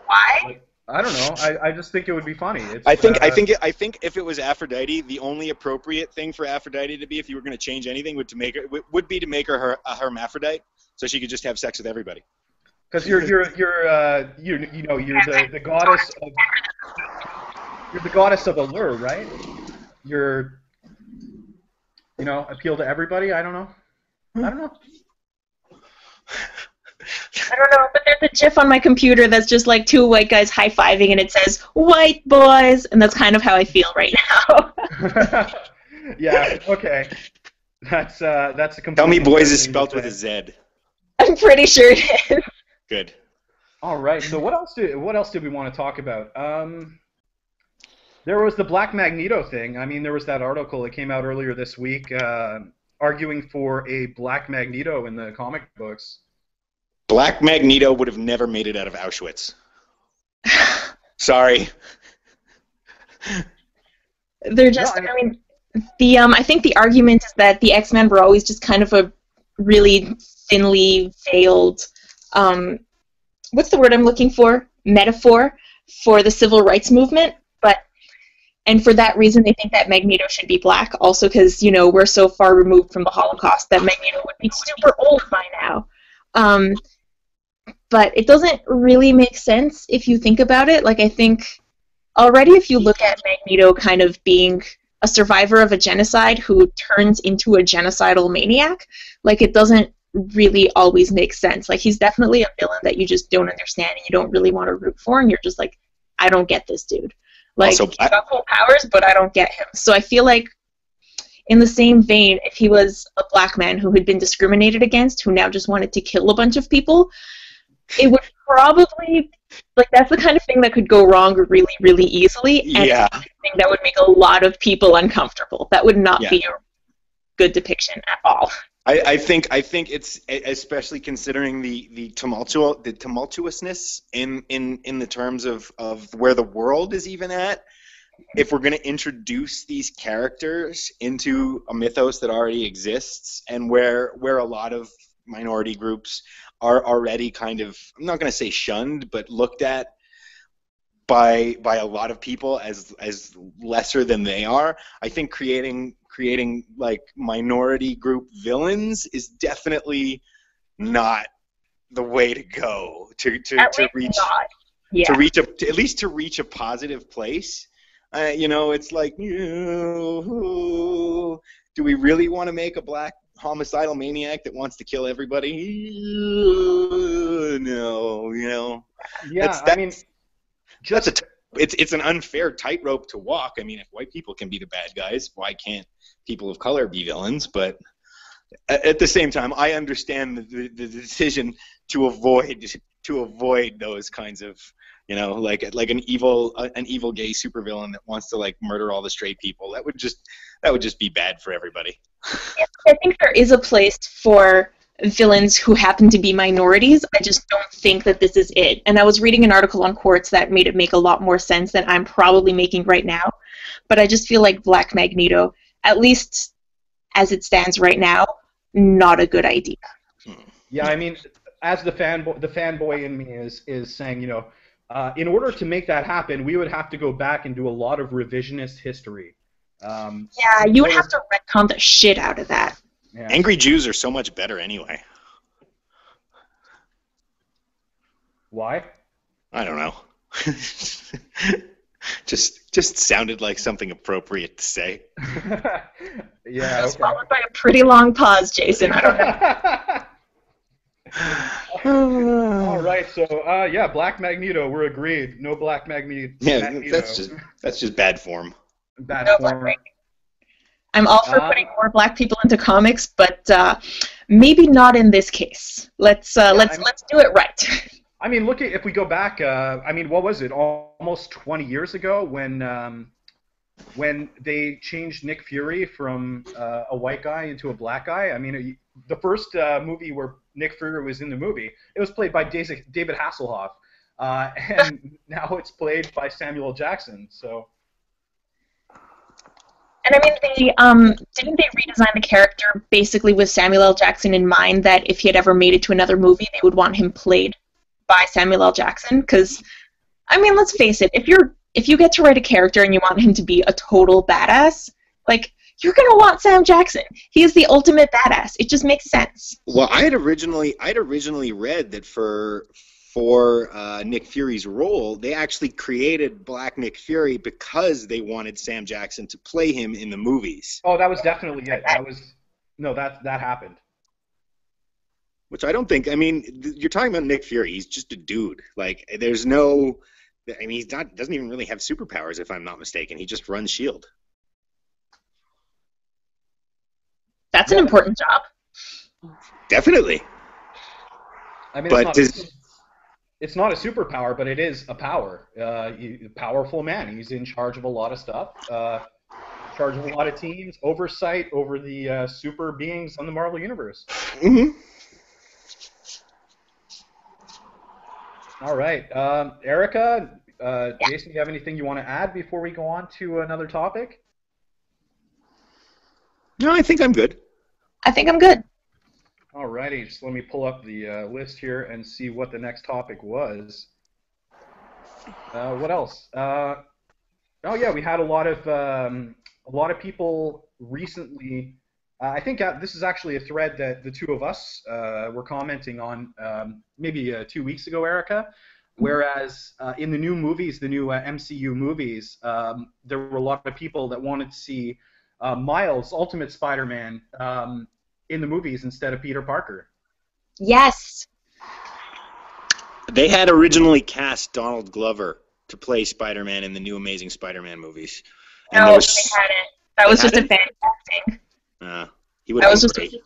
Why? Like, I don't know. I just think it would be funny. I think if it was Aphrodite, the only appropriate thing for Aphrodite to be, if you were going to change anything, would be to make her a hermaphrodite, so she could just have sex with everybody. Because you're the goddess of allure, right? You're appeal to everybody. I don't know. I don't know, but there's a GIF on my computer that's just like two white guys high-fiving, and it says "white boys," and that's kind of how I feel right now. Yeah. Okay. That's a complete. Tell me, boys is spelled with a Z. I'm pretty sure it is. Good. All right. So what else did we want to talk about? There was the Black Magneto thing. I mean, there was that article that came out earlier this week arguing for a Black Magneto in the comic books. Black Magneto would have never made it out of Auschwitz. Sorry. They're just, I think the argument is that the X-Men were always just kind of a really thinly veiled, what's the word I'm looking for? Metaphor for the civil rights movement, and for that reason they think that Magneto should be black, also because, we're so far removed from the Holocaust that Magneto would be super old by now. But it doesn't really make sense if you think about it. Like, I think already if you look at Magneto kind of being a survivor of a genocide who turns into a genocidal maniac, like, it doesn't really always make sense. Like, he's definitely a villain that you just don't understand and you don't really want to root for, and you're just like, I don't get this dude. Like, also, he's got cool powers, but I don't get him. So I feel like, in the same vein, if he was a black man who had been discriminated against, who now just wanted to kill a bunch of people, it would probably, like, that's the kind of thing that could go wrong really, really easily, and yeah. it's the kind of thing that would make a lot of people uncomfortable. That would not be a good depiction at all. I think it's, especially considering the tumultuousness in the terms of where the world is even at. If we're going to introduce these characters into a mythos that already exists, and where a lot of minority groups are already kind of, I'm not going to say shunned, but looked at by a lot of people as lesser than they are, I think creating like minority group villains is definitely not the way to go to reach at least to reach a positive place. It's like, do we really want to make a black homicidal maniac that wants to kill everybody? No, Yeah, it's an unfair tightrope to walk. I mean, if white people can be the bad guys, why can't people of color be villains? But at the same time, I understand the decision to avoid those kinds of, like an evil gay supervillain that wants to, like, murder all the straight people. That would just be bad for everybody. I think there is a place for villains who happen to be minorities. I just don't think that this is it. And I was reading an article on Quartz that made it make a lot more sense than I'm probably making right now. But I just feel like Black Magneto, at least as it stands right now, not a good idea. Yeah, I mean, as the fanboy in me is saying, in order to make that happen, we would have to go back and do a lot of revisionist history. Yeah, you would have to retcon the shit out of that. Yeah. Angry Jews are so much better anyway. Why? I don't know. just sounded like something appropriate to say. Yeah. It was followed by a pretty long pause, Jason. I don't know. All right, so Black Magneto, we're agreed. No Black Magneto. Yeah, that's just bad form. Bad No form. Black I'm all for putting more black people into comics, but maybe not in this case. Let's do it right. I mean, if we go back, what was it? Almost 20 years ago when they changed Nick Fury from a white guy into a black guy. I mean, the first movie where Nick Fury was in the movie, it was played by David Hasselhoff, and now it's played by Samuel Jackson. So. And I mean, didn't they redesign the character basically with Samuel L. Jackson in mind, that if he had ever made it to another movie, they would want him played by Samuel L. Jackson? Because, I mean, let's face it, if you get to write a character and you want him to be a total badass, like, you're going to want Sam Jackson. He is the ultimate badass. It just makes sense. Well, I'd originally read that for Nick Fury's role, they actually created Black Nick Fury because they wanted Sam Jackson to play him in the movies. Oh, that was definitely it. That happened. Which I don't think. I mean, you're talking about Nick Fury. He's just a dude. Like, there's no. I mean, doesn't even really have superpowers, if I'm not mistaken. He just runs S.H.I.E.L.D. That's an important job. Definitely. I mean, but it's not a superpower, but it is a power. Powerful man. He's in charge of a lot of stuff. Charge of a lot of teams. Oversight over the super beings on the Marvel Universe. Mm-hmm. All right. Erica, Jason, do you have anything you want to add before we go on to another topic? No, I think I'm good. I think I'm good. All righty. Just let me pull up the list here and see what the next topic was. What else? Oh yeah, we had a lot of people recently. I think this is actually a thread that the two of us were commenting on maybe 2 weeks ago, Erica. Whereas in the new movies, the new MCU movies, there were a lot of people that wanted to see Miles, Ultimate Spider-Man, in the movies instead of Peter Parker. Yes. They had originally cast Donald Glover to play Spider-Man in the new Amazing Spider-Man movies. And no, they hadn't. That was just a fan casting. That was just a really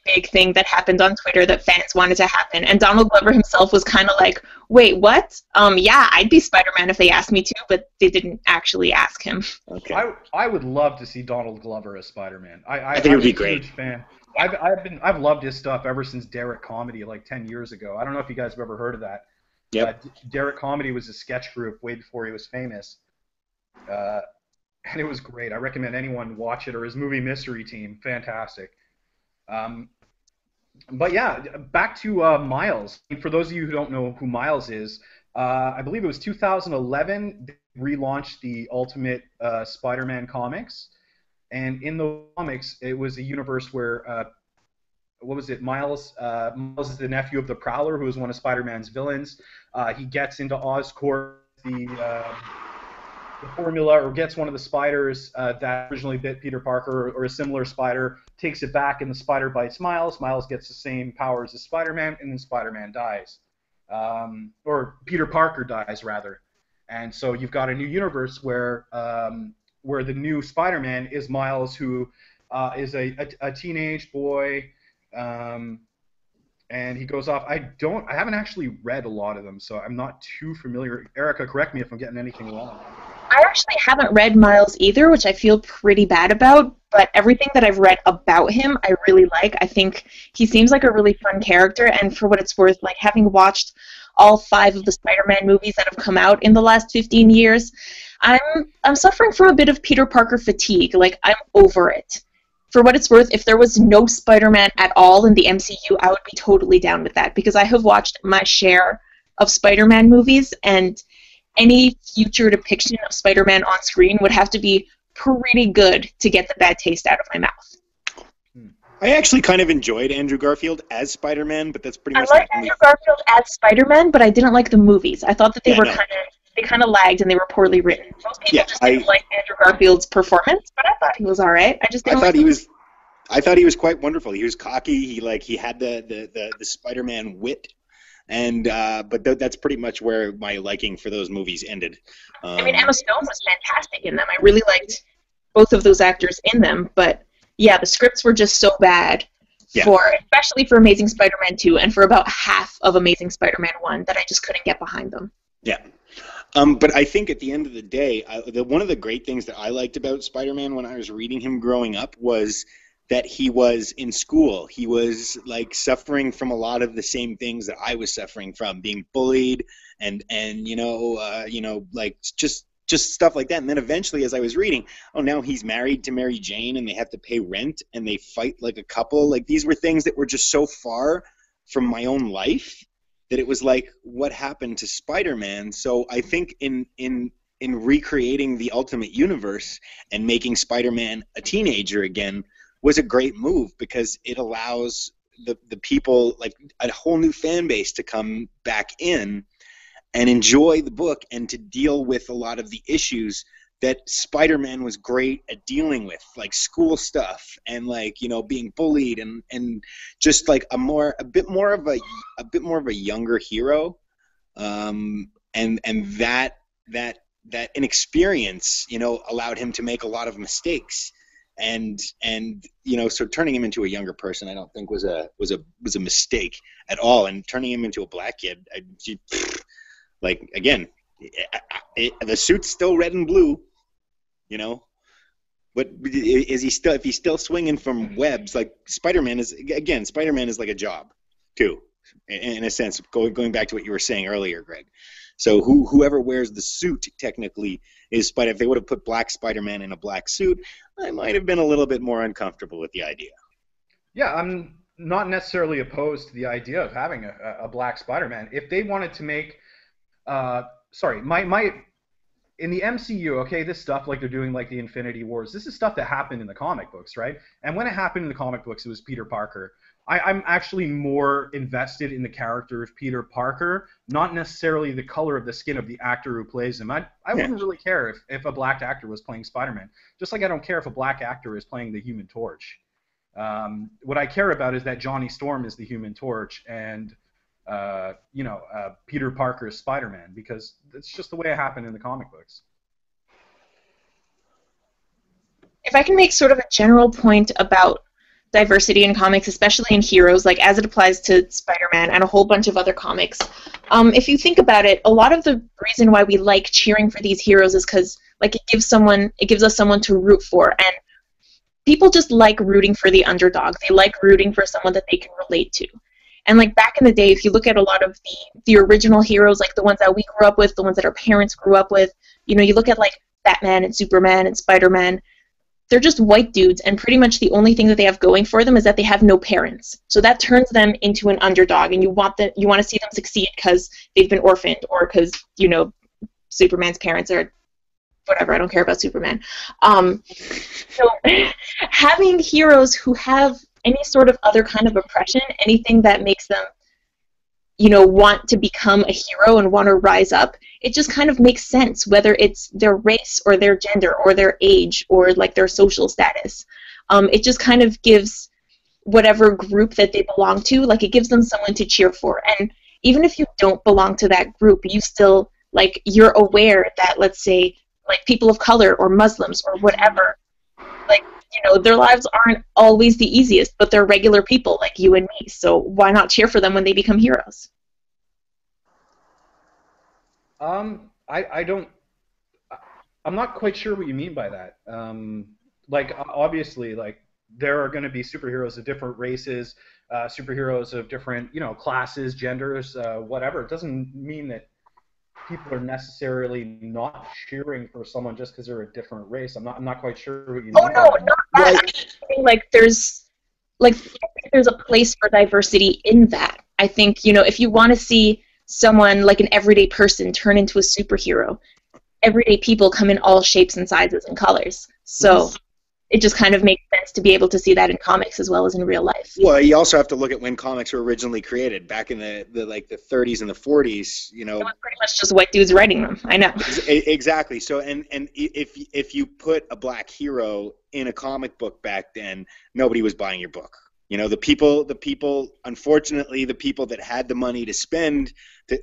big thing that happened on Twitter that fans wanted to happen. And Donald Glover himself was kind of like, wait, what? Yeah, I'd be Spider-Man if they asked me to, but they didn't actually ask him. Okay. I would love to see Donald Glover as Spider-Man. I think it would be great. Huge fan. I've loved his stuff ever since Derek Comedy like 10 years ago. I don't know if you guys have ever heard of that. Yep. Derek Comedy was a sketch group way before he was famous. And it was great. I recommend anyone watch it, or his movie Mystery Team. Fantastic. But yeah, back to Miles. For those of you who don't know who Miles is, I believe it was 2011 they relaunched the Ultimate Spider-Man comics. And in the comics, it was a universe where, what was it, Miles is the nephew of the Prowler, who is one of Spider-Man's villains. He gets into Oscorp, the formula, or gets one of the spiders that originally bit Peter Parker, or a similar spider, takes it back, and the spider bites Miles. Miles gets the same powers as Spider-Man, and then Spider-Man dies. Or Peter Parker dies, rather. And so you've got a new universe where the new Spider-Man is Miles, who is a teenage boy, and he goes off. I haven't actually read a lot of them, so I'm not too familiar. Erica, correct me if I'm getting anything wrong. I actually haven't read Miles either, which I feel pretty bad about, but everything that I've read about him I really like. I think he seems like a really fun character, and for what it's worth, like having watched all 5 of the Spider-Man movies that have come out in the last 15 years, I'm suffering from a bit of Peter Parker fatigue. Like, I'm over it. For what it's worth, if there was no Spider-Man at all in the MCU, I would be totally down with that, because I have watched my share of Spider-Man movies, and any future depiction of Spider-Man on screen would have to be pretty good to get the bad taste out of my mouth. I actually kind of enjoyed Andrew Garfield as Spider-Man, but that's pretty much. I liked Andrew Garfield as Spider-Man, but I didn't like the movies. I thought that they kind of lagged and they were poorly written. Most people just didn't like Andrew Garfield's performance, but I thought he was all right. I thought he was quite wonderful. He was cocky. He had the Spider-Man wit. And but that's pretty much where my liking for those movies ended. I mean, Emma Stone was fantastic in them. I really liked both of those actors in them. But yeah, the scripts were just so bad, especially for Amazing Spider-Man 2 and for about half of Amazing Spider-Man 1, that I just couldn't get behind them. Yeah. But I think at the end of the day, one of the great things that I liked about Spider-Man when I was reading him growing up was that he was in school. He was like suffering from a lot of the same things that I was suffering from, being bullied and like just stuff like that. And then eventually, as I was reading, now he's married to Mary Jane and they have to pay rent and they fight like a couple. Like, these were things that were just so far from my own life that it was like, what happened to Spider-Man? So I think in in recreating the Ultimate Universe and making Spider-Man a teenager again was a great move, because it allows the people, like a whole new fan base, to come back in and enjoy the book and to deal with a lot of the issues that Spider-Man was great at dealing with, like school stuff and, like, you know, being bullied and just like a bit more of a younger hero, and that inexperience, you know, allowed him to make a lot of mistakes, and you know, so turning him into a younger person, I don't think was a mistake at all, and turning him into a black kid, like, again, the suit's still red and blue, you know. But is he still? If he's still swinging from webs, like Spider-Man is like a job, too, in a sense. Going back to what you were saying earlier, Greg. So whoever wears the suit technically is Spider. If they would have put black Spider-Man in a black suit, I might have been a little bit more uncomfortable with the idea. Yeah, I'm not necessarily opposed to the idea of having a black Spider-Man. If they wanted to make, in the MCU, okay, this stuff, like they're doing like the Infinity Wars, this is stuff that happened in the comic books, right? And when it happened in the comic books, it was Peter Parker. I'm actually more invested in the character of Peter Parker, not necessarily the color of the skin of the actor who plays him. I wouldn't really care if a black actor was playing Spider-Man, just like I don't care if a black actor is playing the Human Torch. What I care about is that Johnny Storm is the Human Torch, and Peter Parker is Spider-Man, because it's just the way it happened in the comic books. If I can make sort of a general point about diversity in comics, especially in heroes, like as it applies to Spider-Man and a whole bunch of other comics, if you think about it, a lot of the reason why we like cheering for these heroes is because, like, it gives us someone to root for, and people just like rooting for the underdog. They like rooting for someone that they can relate to. And, like, back in the day, if you look at a lot of the original heroes, like the ones that we grew up with, the ones that our parents grew up with, you know, you look at, like, Batman and Superman and Spider-Man, they're just white dudes, and pretty much the only thing that they have going for them is that they have no parents. So that turns them into an underdog, and you want to see them succeed because they've been orphaned, or because, you know, Superman's parents are whatever. I don't care about Superman. So having heroes who have any sort of other kind of oppression, anything that makes them, you know, want to become a hero and want to rise up, it just kind of makes sense, whether it's their race or their gender or their age or, like, their social status. It just kind of gives whatever group that they belong to, like, it gives them someone to cheer for. And even if you don't belong to that group, you still, like, you're aware that, let's say, like, people of color or Muslims or whatever, like, you know, their lives aren't always the easiest, but they're regular people like you and me, so why not cheer for them when they become heroes? I'm not quite sure what you mean by that. Like, obviously, like, there are going to be superheroes of different races, superheroes of different, you know, classes, genders, whatever. It doesn't mean that people are necessarily not cheering for someone just because they're a different race. I'm not quite sure what you mean. Oh no, not that. I mean, like, there's a place for diversity in that. I think, you know, if you want to see someone, like an everyday person, turn into a superhero, everyday people come in all shapes and sizes and colors. So it just kind of makes sense to be able to see that in comics as well as in real life. Well, you also have to look at when comics were originally created, back in the 30s and the 40s. You know, it was pretty much just white dudes writing them. I know. Exactly. So, and if you put a black hero in a comic book back then, nobody was buying your book. You know, the people, unfortunately, the people that had the money to spend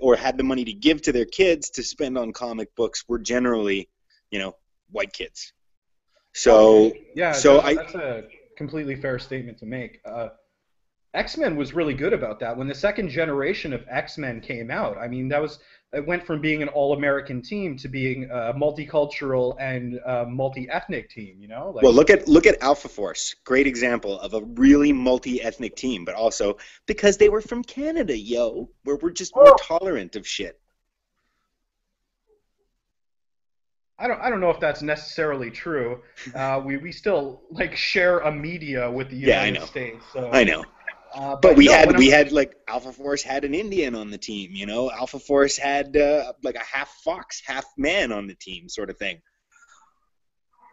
or had the money to give to their kids to spend on comic books were generally, you know, white kids. So yeah, so that's a completely fair statement to make. X-Men was really good about that. When the second generation of X-Men came out, I mean, it went from being an all-American team to being a multicultural and multi-ethnic team. You know. Like, well, look at Alpha Force. Great example of a really multi-ethnic team, but also because they were from Canada, where we're just more tolerant of shit. I don't know if that's necessarily true. We still, like, share a media with the United States. So I know. But we no, had like Alpha Force had an Indian on the team, you know. Alpha Force had like a half fox, half man on the team, sort of thing.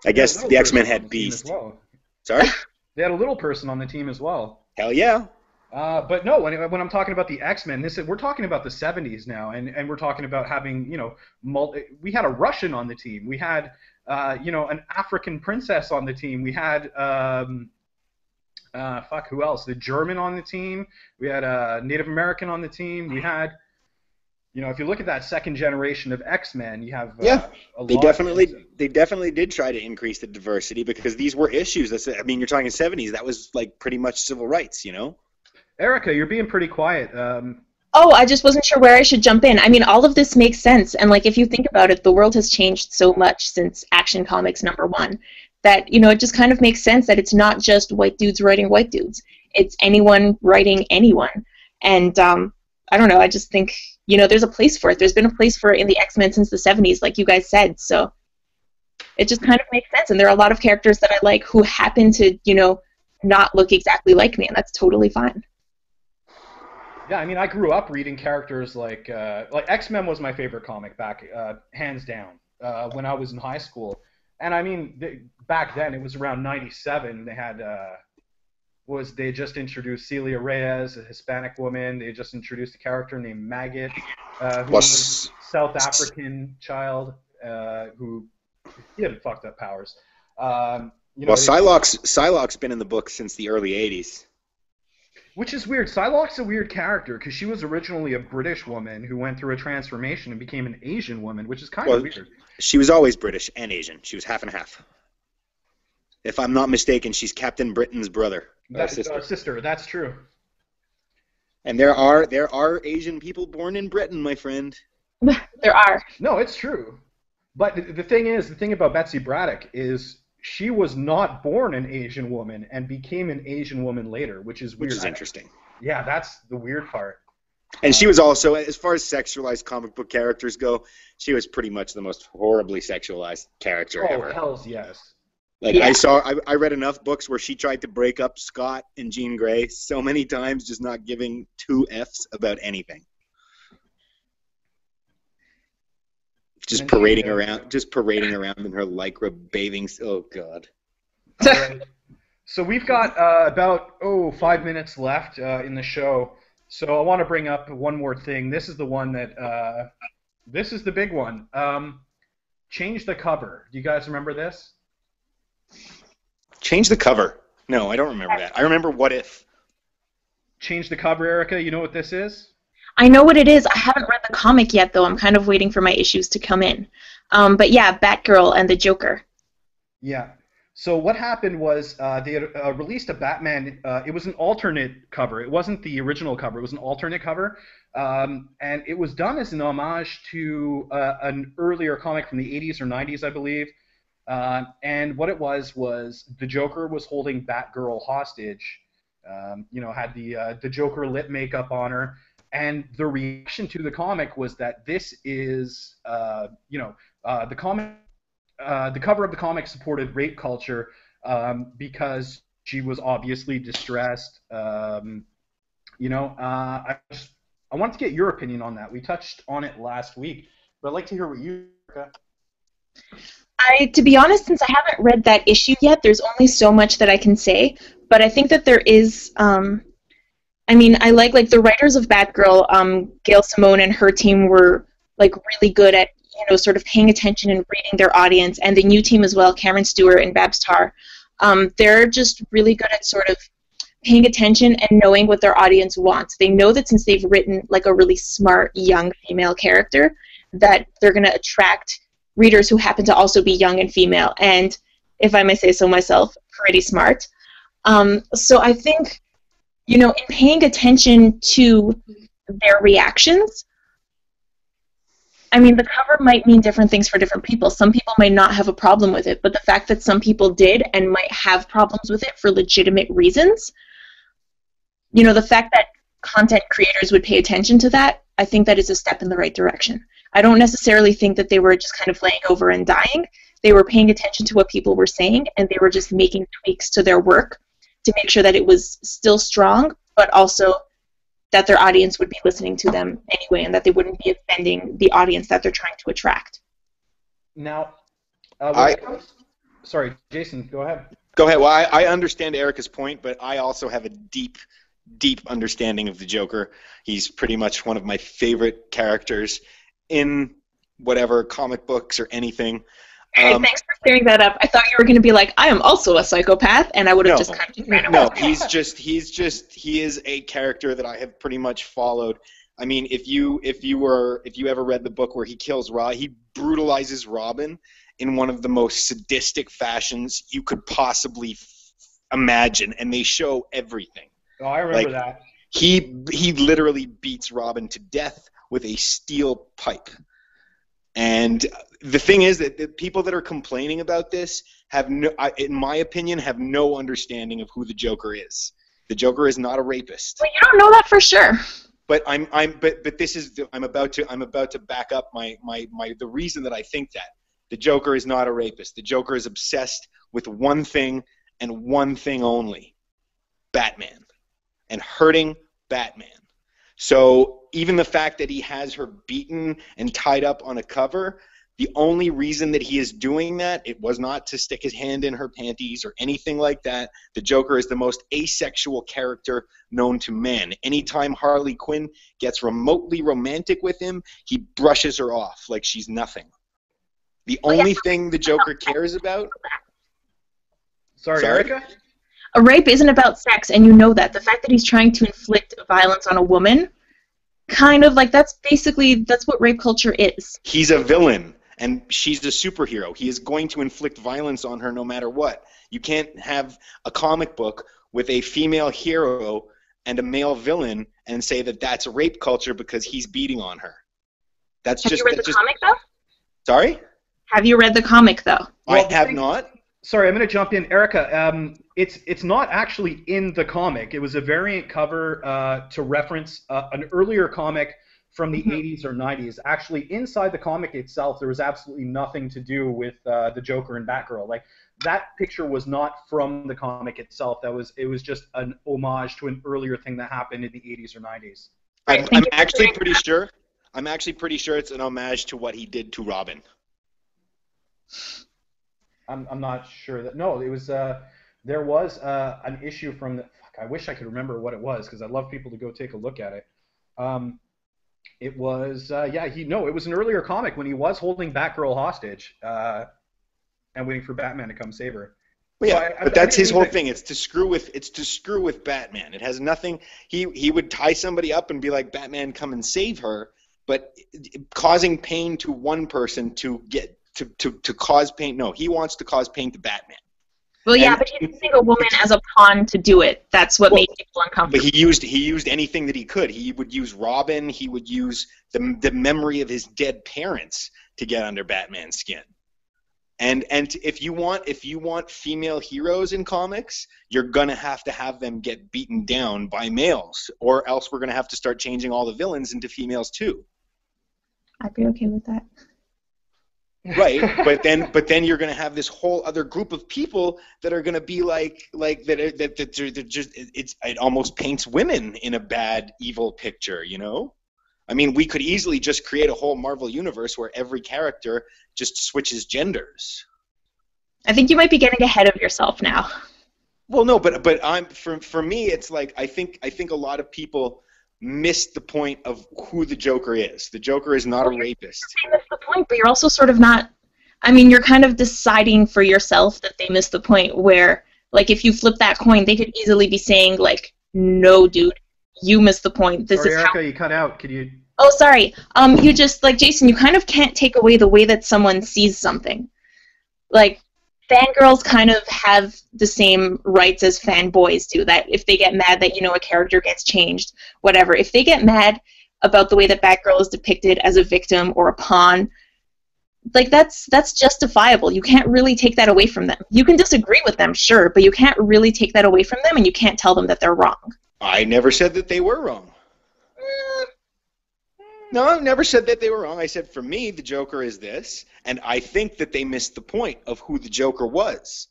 I guess the X-Men had Beast. Well. Sorry? They had a little person on the team as well. Hell yeah. But no, when I'm talking about the X-Men, we're talking about the 70s now, and we're talking about having, you know, we had a Russian on the team. We had, you know, an African princess on the team. We had, who else? The German on the team. We had a Native American on the team. We had, you know, if you look at that second generation of X-Men, you have they definitely did try to increase the diversity because these were issues. I mean, you're talking 70s. That was like pretty much civil rights, you know. Erica, you're being pretty quiet. Oh, I just wasn't sure where I should jump in. I mean, all of this makes sense, and like if you think about it, the world has changed so much since Action Comics #1 that, you know, it just kind of makes sense that it's not just white dudes writing white dudes. It's anyone writing anyone. And I don't know, I just think, you know, there's a place for it. There's been a place for it in the X-Men since the 70s, like you guys said, so it just kind of makes sense. And there are a lot of characters that I like who happen to, you know, not look exactly like me, and that's totally fine. Yeah, I mean, I grew up reading characters like X-Men was my favorite comic back, hands down, when I was in high school. And I mean, back then, it was around 97, they had, they just introduced Celia Reyes, a Hispanic woman. They just introduced a character named Maggot, who was a South African child, who he had fucked up powers. You know, well, Psylocke's been in the book since the early 80s. Which is weird. Psylocke's a weird character because she was originally a British woman who went through a transformation and became an Asian woman, which is kind of weird. She was always British and Asian. She was half and half. If I'm not mistaken, she's Captain Britain's brother. Sister, that's true. And there are Asian people born in Britain, my friend. There are. No, it's true. But the thing about Betsy Braddock is she was not born an Asian woman and became an Asian woman later, which is weird. Which is interesting. Yeah, that's the weird part. And she was also, as far as sexualized comic book characters go, she was pretty much the most horribly sexualized character ever. Oh, hells yes. Like, yeah. I read enough books where she tried to break up Scott and Jean Grey so many times, just not giving two Fs about anything. Just parading around in her lycra bathing. Oh God. All right. So we've got about 5 minutes left in the show. So I want to bring up one more thing. This is the one that this is the big one. Change the cover. Do you guys remember this? Change the cover. No, I don't remember that. I remember What If. Change the cover, Erica. You know what this is? I know what it is. I haven't read the comic yet, though. I'm kind of waiting for my issues to come in. But yeah, Batgirl and the Joker. Yeah. So what happened was they had released a Batman. It was an alternate cover. It wasn't the original cover. It was an alternate cover. And it was done as an homage to an earlier comic from the 80s or 90s, I believe. And what it was the Joker was holding Batgirl hostage. You know, had the Joker lip makeup on her. And the reaction to the comic was that this is, you know, the cover of the comic supported rape culture because she was obviously distressed. You know, I wanted to get your opinion on that. We touched on it last week, but I'd like to hear what you. To be honest, since I haven't read that issue yet, there's only so much that I can say. But I think that there is. I mean, I like the writers of Batgirl, Gail Simone and her team were like really good at, you know, sort of paying attention and reading their audience, and the new team as well, Cameron Stewart and Babs Tarr. They're just really good at sort of paying attention and knowing what their audience wants. They know that since they've written like a really smart young female character, that they're going to attract readers who happen to also be young and female, and if I may say so myself, pretty smart. So I think, you know, in paying attention to their reactions, I mean, the cover might mean different things for different people. Some people might not have a problem with it, but the fact that some people did and might have problems with it for legitimate reasons, you know, the fact that content creators would pay attention to that, I think that is a step in the right direction. I don't necessarily think that they were just kind of laying over and dying. They were paying attention to what people were saying, and they were just making tweaks to their work to make sure that it was still strong, but also that their audience would be listening to them anyway, and that they wouldn't be offending the audience that they're trying to attract. Now, when it comes... Sorry, Jason, go ahead. Go ahead. Well, I understand Erica's point, but I also have a deep understanding of the Joker. He's pretty much one of my favorite characters in whatever comic books or anything. Hey, thanks for clearing that up. I thought you were going to be like, I am also a psychopath, and I would have just kind of ran away. No, he is a character that I have pretty much followed. I mean, if you ever read the book where he kills he brutalizes Robin in one of the most sadistic fashions you could possibly imagine, and they show everything. Oh, I remember that. He literally beats Robin to death with a steel pipe. And the thing is that the people that are complaining about this have in my opinion, have no understanding of who the Joker is. The Joker is not a rapist. Well, you don't know that for sure. But I'm about to back up the reason that I think that the Joker is not a rapist. The Joker is obsessed with one thing and one thing only: Batman, and hurting Batman. So even the fact that he has her beaten and tied up on a cover, the only reason that he is doing that, it was not to stick his hand in her panties or anything like that. The Joker is the most asexual character known to man. Anytime Harley Quinn gets remotely romantic with him, he brushes her off like she's nothing. The only thing the Joker cares about... Sorry, Erica? A rape isn't about sex, and you know that. The fact that he's trying to inflict violence on a woman, kind of like that's what rape culture is. He's a villain, and she's a superhero. He is going to inflict violence on her no matter what. You can't have a comic book with a female hero and a male villain and say that that's rape culture because he's beating on her. Have you read the comic, though? Sorry? Have you read the comic, though? I have not. Sorry, I'm going to jump in. Erica, it's not actually in the comic. It was a variant cover to reference an earlier comic from the 80s or 90s. Actually, inside the comic itself, there was absolutely nothing to do with the Joker and Batgirl. Like, that picture was not from the comic itself. It was just an homage to an earlier thing that happened in the 80s or 90s. I'm actually pretty sure it's an homage to what he did to Robin. I'm not sure that. No, it was. There was an issue from the. I wish I could remember what it was because I'd love people to go take a look at it. It was. It was an earlier comic when he was holding Batgirl hostage and waiting for Batman to come save her. Well, yeah, but that's his whole thing. It's to screw with Batman. It has nothing. He would tie somebody up and be like, Batman, come and save her. But causing pain to one person to cause pain. No, he wants to cause pain to Batman. Well, yeah, but he's using a woman as a pawn to do it. That's what made people uncomfortable. But he used anything that he could. He would use Robin. He would use the memory of his dead parents to get under Batman's skin. And if you want female heroes in comics, you're gonna have them get beaten down by males, or else we're gonna have to start changing all the villains into females too. I'd be okay with that. Right, but then you're going to have this whole other group of people that are going to be like that just it almost paints women in a bad, evil picture, you know? I mean, we could easily just create a whole Marvel universe where every character just switches genders. I think you might be getting ahead of yourself now. Well, no, but for me, it's like I think a lot of people missed the point of who the Joker is. The Joker is not a rapist. They missed the point, but you're also sort of not... I mean, you're kind of deciding for yourself that they missed the point where, like, if you flip that coin, they could easily be saying, like, no, dude, you missed the point. This is Erica, how... you cut out. Could you... Oh, sorry. You just, like, Jason, you kind of can't take away the way that someone sees something. Like, fangirls kind of have the same rights as fanboys do, that if they get mad that, you know, a character gets changed, whatever. If they get mad about the way that Batgirl is depicted as a victim or a pawn, like, that's justifiable. You can't really take that away from them. You can disagree with them, sure, but you can't really take that away from them, and you can't tell them that they're wrong. I never said that they were wrong. No, I never said that they were wrong. I said, for me, the Joker is this, and I think that they missed the point of who the Joker was.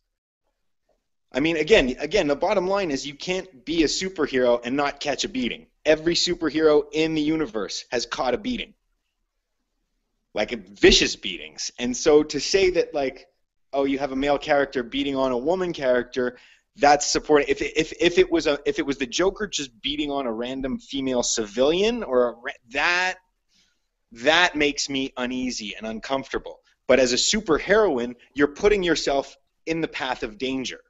I mean, again, the bottom line is you can't be a superhero and not catch a beating. Every superhero in the universe has caught a beating, like vicious beatings. And so to say that, like, oh, you have a male character beating on a woman character, that's supporting. If it was the Joker just beating on a random female civilian, that makes me uneasy and uncomfortable. But as a superheroine, you're putting yourself in the path of danger.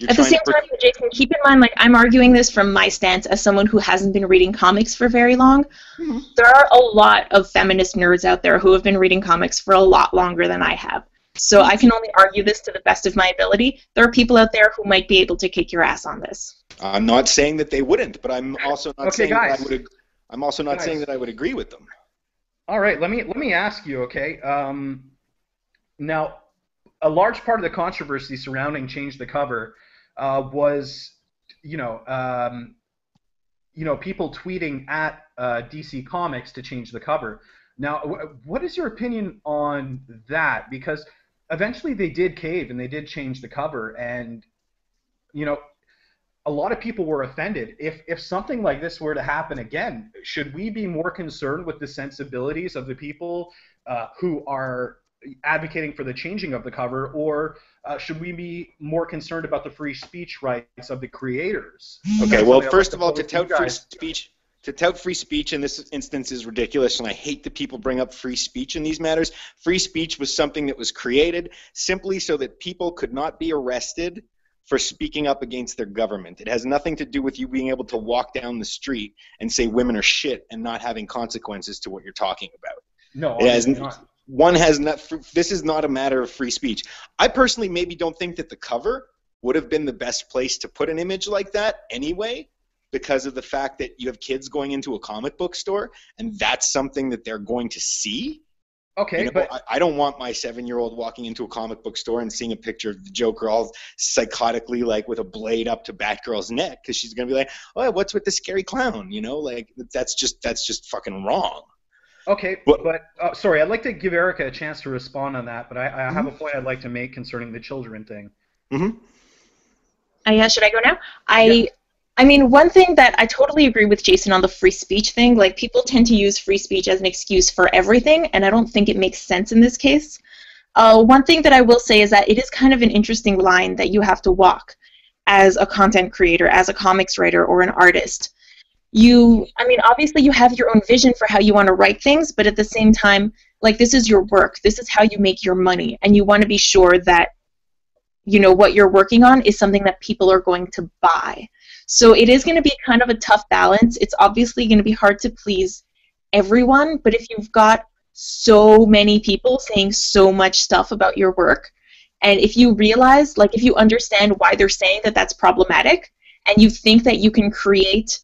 At the same time, Jason, keep in mind, like, I'm arguing this from my stance as someone who hasn't been reading comics for very long. Mm-hmm. There are a lot of feminist nerds out there who have been reading comics for a lot longer than I have. So I can only argue this to the best of my ability. There are people out there who might be able to kick your ass on this. I'm not saying that they wouldn't, but I'm also not saying that I would. I'm also not saying that I would agree with them. All right, let me ask you, okay? Now, a large part of the controversy surrounding Change the Cover was, people tweeting at DC Comics to change the cover. Now, what is your opinion on that? Because eventually they did cave and they did change the cover, and a lot of people were offended. If something like this were to happen again, should we be more concerned with the sensibilities of the people who are advocating for the changing of the cover, or should we be more concerned about the free speech rights of the creators? Okay, well, first of all, to tout free speech in this instance is ridiculous, and I hate that people bring up free speech in these matters. Free speech was something that was created simply so that people could not be arrested for speaking up against their government. It has nothing to do with you being able to walk down the street and say women are shit and not having consequences to what you're talking about. No, it has not. One has not. This is not a matter of free speech. I personally maybe don't think that the cover would have been the best place to put an image like that anyway, because of the fact that you have kids going into a comic book store and that's something that they're going to see. Okay, but I don't want my 7-year-old walking into a comic book store and seeing a picture of the Joker all psychotically, like, with a blade up to Batgirl's neck, because she's gonna be like, "Oh, what's with the scary clown?" Like, that's just fucking wrong. Okay, but sorry, I'd like to give Erica a chance to respond on that, but I have a point I'd like to make concerning the children thing. Mm-hmm. Yeah, should I go now? I mean, one thing that I totally agree with Jason on the free speech thing, like, people tend to use free speech as an excuse for everything, and I don't think it makes sense in this case. One thing that I will say is that it is kind of an interesting line that you have to walk as a content creator, as a comics writer, or an artist. Obviously you have your own vision for how you want to write things, but at the same time, like, this is your work. This is how you make your money, and you want to be sure that, what you're working on is something that people are going to buy. So it is going to be kind of a tough balance. It's obviously going to be hard to please everyone, but if you've got so many people saying so much stuff about your work, and if you realize, like, if you understand why they're saying that that's problematic, and you think that you can create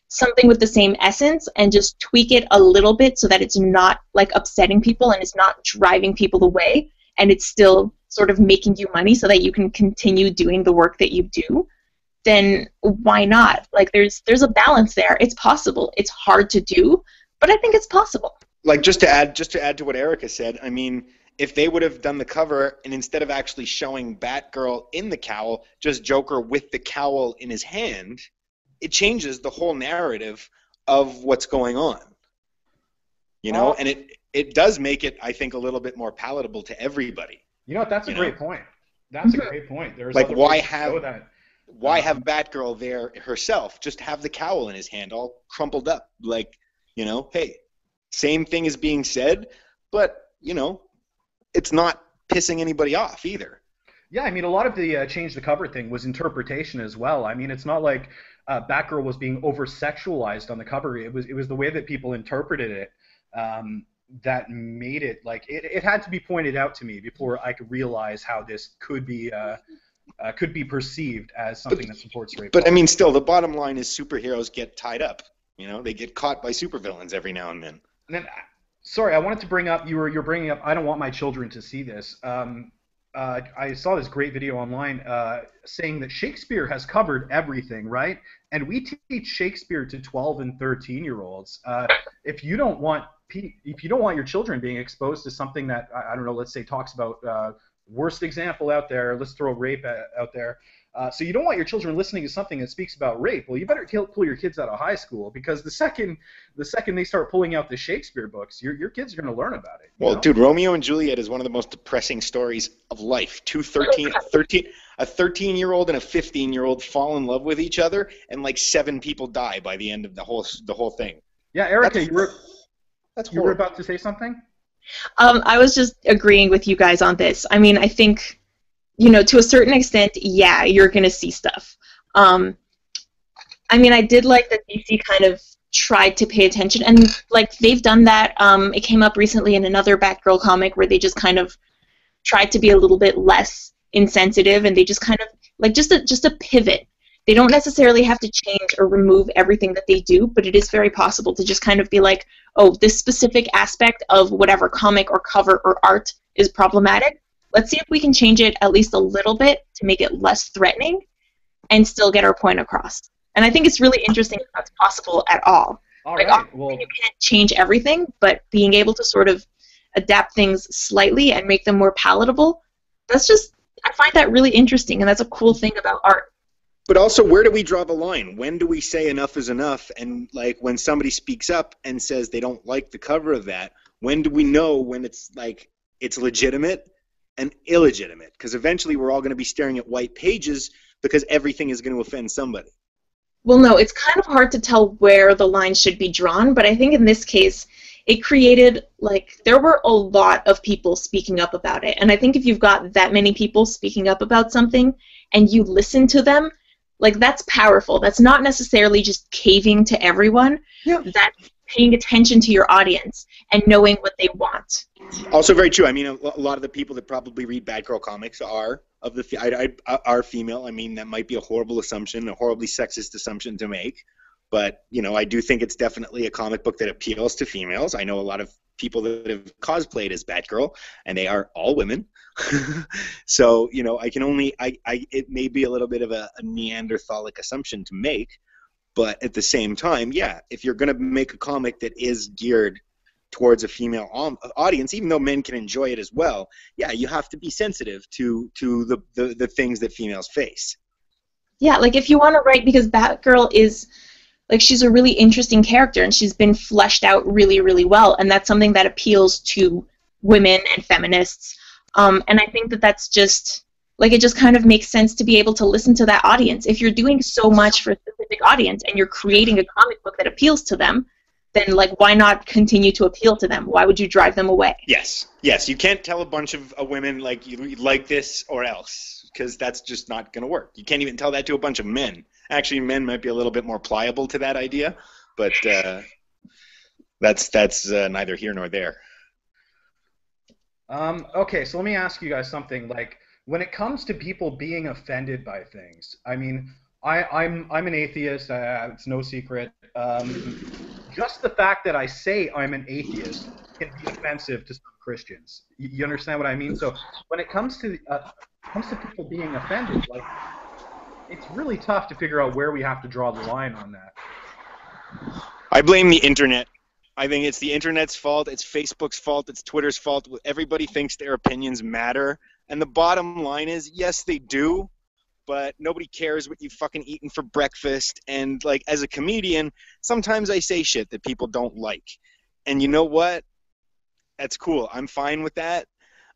something with the same essence and just tweak it a little bit so that it's not, like, upsetting people and it's not driving people away, and it's still sort of making you money so that you can continue doing the work that you do, then why not? Like, there's a balance there. It's possible. It's hard to do, but I think it's possible. Like, just to add to what Erica said, I mean, if they would have done the cover and instead of actually showing Batgirl in the cowl, just Joker with the cowl in his hand, it changes the whole narrative of what's going on. And it does make it, I think, a little bit more palatable to everybody. That's a great point. That's a great point. There's like, why have Batgirl there herself? Just have the cowl in his hand, all crumpled up. Like, hey, same thing is being said, but, it's not pissing anybody off either. Yeah, a lot of the change the cover thing was interpretation as well. It's not like Batgirl was being over-sexualized on the cover. It was the way that people interpreted it that made it, like, it had to be pointed out to me before I could realize how this could be perceived as something that supports rape. But still, the bottom line is superheroes get tied up. They get caught by supervillains every now and then. And then, sorry, I wanted to bring up, you're bringing up, I don't want my children to see this. I saw this great video online saying that Shakespeare has covered everything, right? And we teach Shakespeare to 12 and 13-year-olds. If you don't want your children being exposed to something that, I don't know, let's say talks about Worst example out there. Let's throw rape out there. So you don't want your children listening to something that speaks about rape. Well, you better pull your kids out of high school, because the second they start pulling out the Shakespeare books, your kids are going to learn about it. Well, dude, Romeo and Juliet is one of the most depressing stories of life. A 13-year-old and a 15-year-old fall in love with each other, and like 7 people die by the end of the whole thing. Yeah, Erica, you were horrible. about to say something? I was just agreeing with you guys on this. I mean, I think, you know, to a certain extent, yeah, you're going to see stuff. I mean, I did like that DC kind of tried to pay attention, and, like, they've done that. It came up recently in another Batgirl comic where they just kind of tried to be a little bit less insensitive, and they just kind of, like, just a pivot. They don't necessarily have to change or remove everything that they do, but it is very possible to just kind of be like, oh, this specific aspect of whatever comic or cover or art is problematic. Let's see if we can change it at least a little bit to make it less threatening and still get our point across. And I think it's really interesting if that's possible at all. All Like, right. obviously Well, you can't change everything, but being able to sort of adapt things slightly and make them more palatable, I find that really interesting, and that's a cool thing about art. But also, where do we draw the line? When do we say enough is enough? And like when somebody speaks up and says they don't like the cover of that, when do we know when it's like it's legitimate and illegitimate? Because eventually we're all going to be staring at white pages because everything is going to offend somebody. Well, no, it's kind of hard to tell where the line should be drawn, but I think in this case, it created, like, there were a lot of people speaking up about it. And I think if you've got that many people speaking up about something and you listen to them, like, that's powerful. That's not necessarily just caving to everyone. Yeah. That's paying attention to your audience and knowing what they want. Also very true. I mean, a lot of the people that probably read Batgirl comics are are female. I mean, that might be a horrible assumption, a horribly sexist assumption to make. But, you know, I do think it's definitely a comic book that appeals to females. I know a lot of people that have cosplayed as Batgirl, and they are all women. So, you know, it may be a little bit of a Neanderthalic assumption to make, but at the same time, yeah, if you're going to make a comic that is geared towards a female audience, even though men can enjoy it as well, yeah, you have to be sensitive to the things that females face. Yeah, like, if you want to write, because Batgirl is, like, she's a really interesting character, and she's been fleshed out really, really well, and that's something that appeals to women and feminists. And I think that that's just, like, it just kind of makes sense to be able to listen to that audience. If you're doing so much for a specific audience and you're creating a comic book that appeals to them, then, like, why not continue to appeal to them? Why would you drive them away? Yes. You can't tell a bunch of women, like, you like this or else, because that's just not going to work. You can't even tell that to a bunch of men. Actually, men might be a little bit more pliable to that idea, but that's neither here nor there. Okay, so let me ask you guys something. Like, when it comes to people being offended by things, I mean, I'm an atheist. It's no secret. Just the fact that I say I'm an atheist can be offensive to some Christians. You understand what I mean? So when it comes to people being offended, like, it's really tough to figure out where we have to draw the line on that. I blame the internet. I think it's the internet's fault, it's Facebook's fault, it's Twitter's fault. Everybody thinks their opinions matter. And the bottom line is, yes, they do, but nobody cares what you've fucking eaten for breakfast. And, like, as a comedian, sometimes I say shit that people don't like. And you know what? That's cool. I'm fine with that.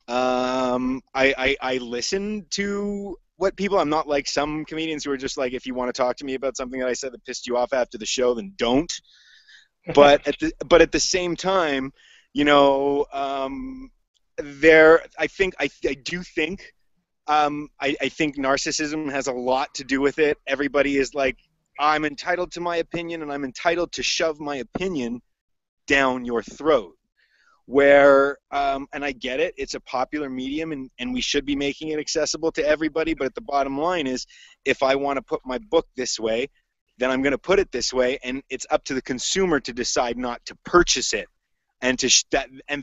I listen to what people, I'm not like some comedians who are just like, if you want to talk to me about something that I said that pissed you off after the show, then don't. But at the same time, you know, I think narcissism has a lot to do with it. Everybody is like, I'm entitled to my opinion, and I'm entitled to shove my opinion down your throat. Where, and I get it, it's a popular medium, and we should be making it accessible to everybody, but the bottom line is, if I want to put my book this way, then I'm going to put it this way, and it's up to the consumer to decide not to purchase it. And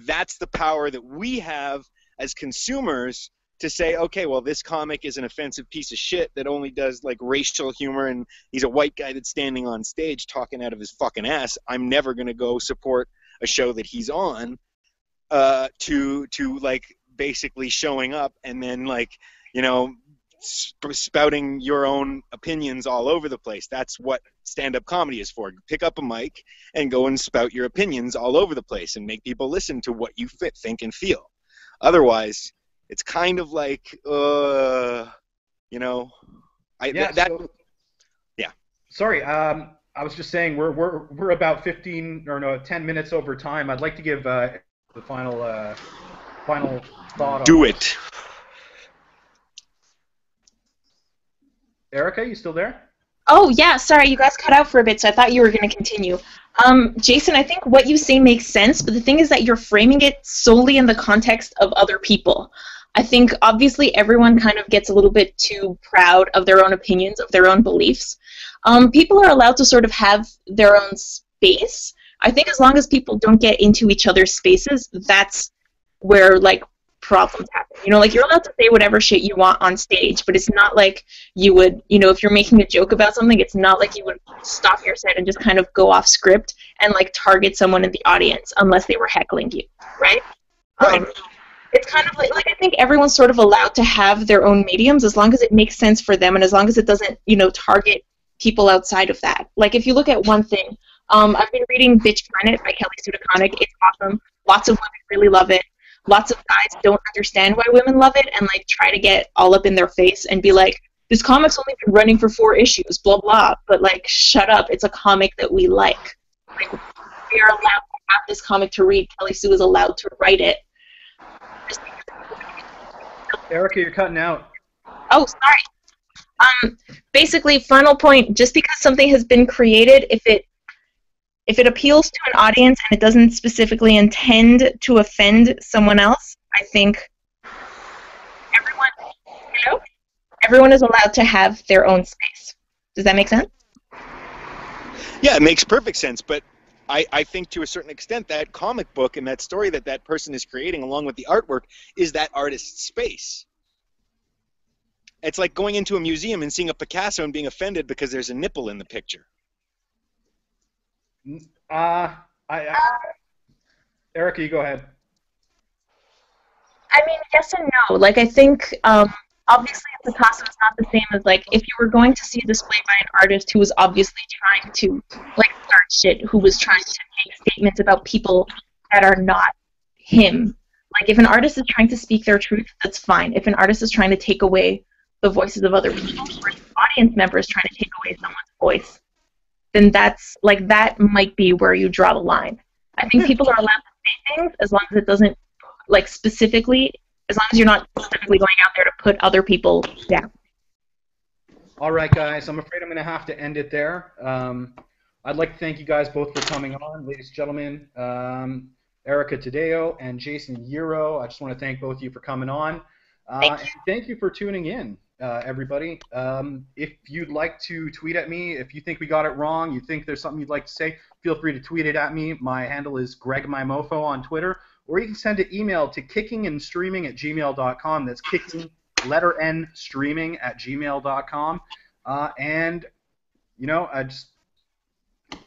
that's the power that we have as consumers to say, okay, well, this comic is an offensive piece of shit that only does, like, racial humor, and he's a white guy that's standing on stage talking out of his fucking ass. I'm never going to go support a show that he's on to like basically showing up and then, like, you know, spouting your own opinions all over the place. That's what stand-up comedy is for. Pick up a mic and go and spout your opinions all over the place and make people listen to what you think and feel. Otherwise, it's kind of like, you know, yeah. Sorry, I was just saying we're about 10 minutes over time. I'd like to give the final thought. Do it. Erica, you still there? Oh, yeah, sorry, you guys cut out for a bit, so I thought you were going to continue. Jason, I think what you say makes sense, but the thing is that you're framing it solely in the context of other people. I think, obviously, everyone kind of gets a little bit too proud of their own opinions, of their own beliefs. People are allowed to sort of have their own space. I think as long as people don't get into each other's spaces, that's where, like, problems happen. You know, like, you're allowed to say whatever shit you want on stage, but it's not like you would, you know, if you're making a joke about something, it's not like you would stop your set and just kind of go off script and, like, target someone in the audience unless they were heckling you, right? It's kind of like I think everyone's sort of allowed to have their own mediums as long as it makes sense for them and as long as it doesn't, you know, target people outside of that. Like, if you look at one thing, I've been reading Bitch Planet by Kelly Sue DeConnick. It's awesome. Lots of women really love it. Lots of guys don't understand why women love it and, like, try to get all up in their face and be like, this comic's only been running for 4 issues, blah, blah. But, like, shut up. It's a comic that we like. Like, we are allowed to have this comic to read. Kelly Sue is allowed to write it. Erica, you're cutting out. Oh, sorry. Basically, final point, just because something has been created, if it appeals to an audience and it doesn't specifically intend to offend someone else, I think everyone is allowed to have their own space. Does that make sense? Yeah, it makes perfect sense, but I think to a certain extent that comic book and that story that person is creating along with the artwork is that artist's space. It's like going into a museum and seeing a Picasso and being offended because there's a nipple in the picture. Erica, you go ahead. I mean, yes and no. Like, I think, obviously, Picasso is not the same as, like, if you were going to see a display by an artist who was obviously trying to, like, start shit, who was trying to make statements about people that are not him. Like, if an artist is trying to speak their truth, that's fine. If an artist is trying to take away the voices of other people, or if an audience member is trying to take away someone's voice, then that's, like, that might be where you draw the line. I think people are allowed to say things as long as it doesn't, like, specifically, as long as you're not specifically going out there to put other people down. All right, guys, I'm afraid I'm going to have to end it there. I'd like to thank you guys both for coming on, ladies and gentlemen. Erica Taddeo and Jason Yearow, I just want to thank both of you for coming on. And thank you for tuning in, everybody. If you'd like to tweet at me, if you think we got it wrong, you think there's something you'd like to say, feel free to tweet it at me. My handle is GregMyMofo on Twitter. Or you can send an email to kickingandstreaming@gmail.com. That's kicking, letter N, streaming@gmail.com. And, you know,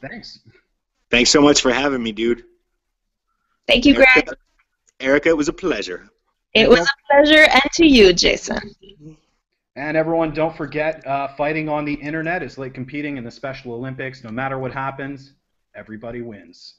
thanks. Thanks so much for having me, dude. Thank you, Greg. Erica, it was a pleasure. It was a pleasure, and to you, Jason. And everyone, don't forget, fighting on the internet is like competing in the Special Olympics. No matter what happens, everybody wins.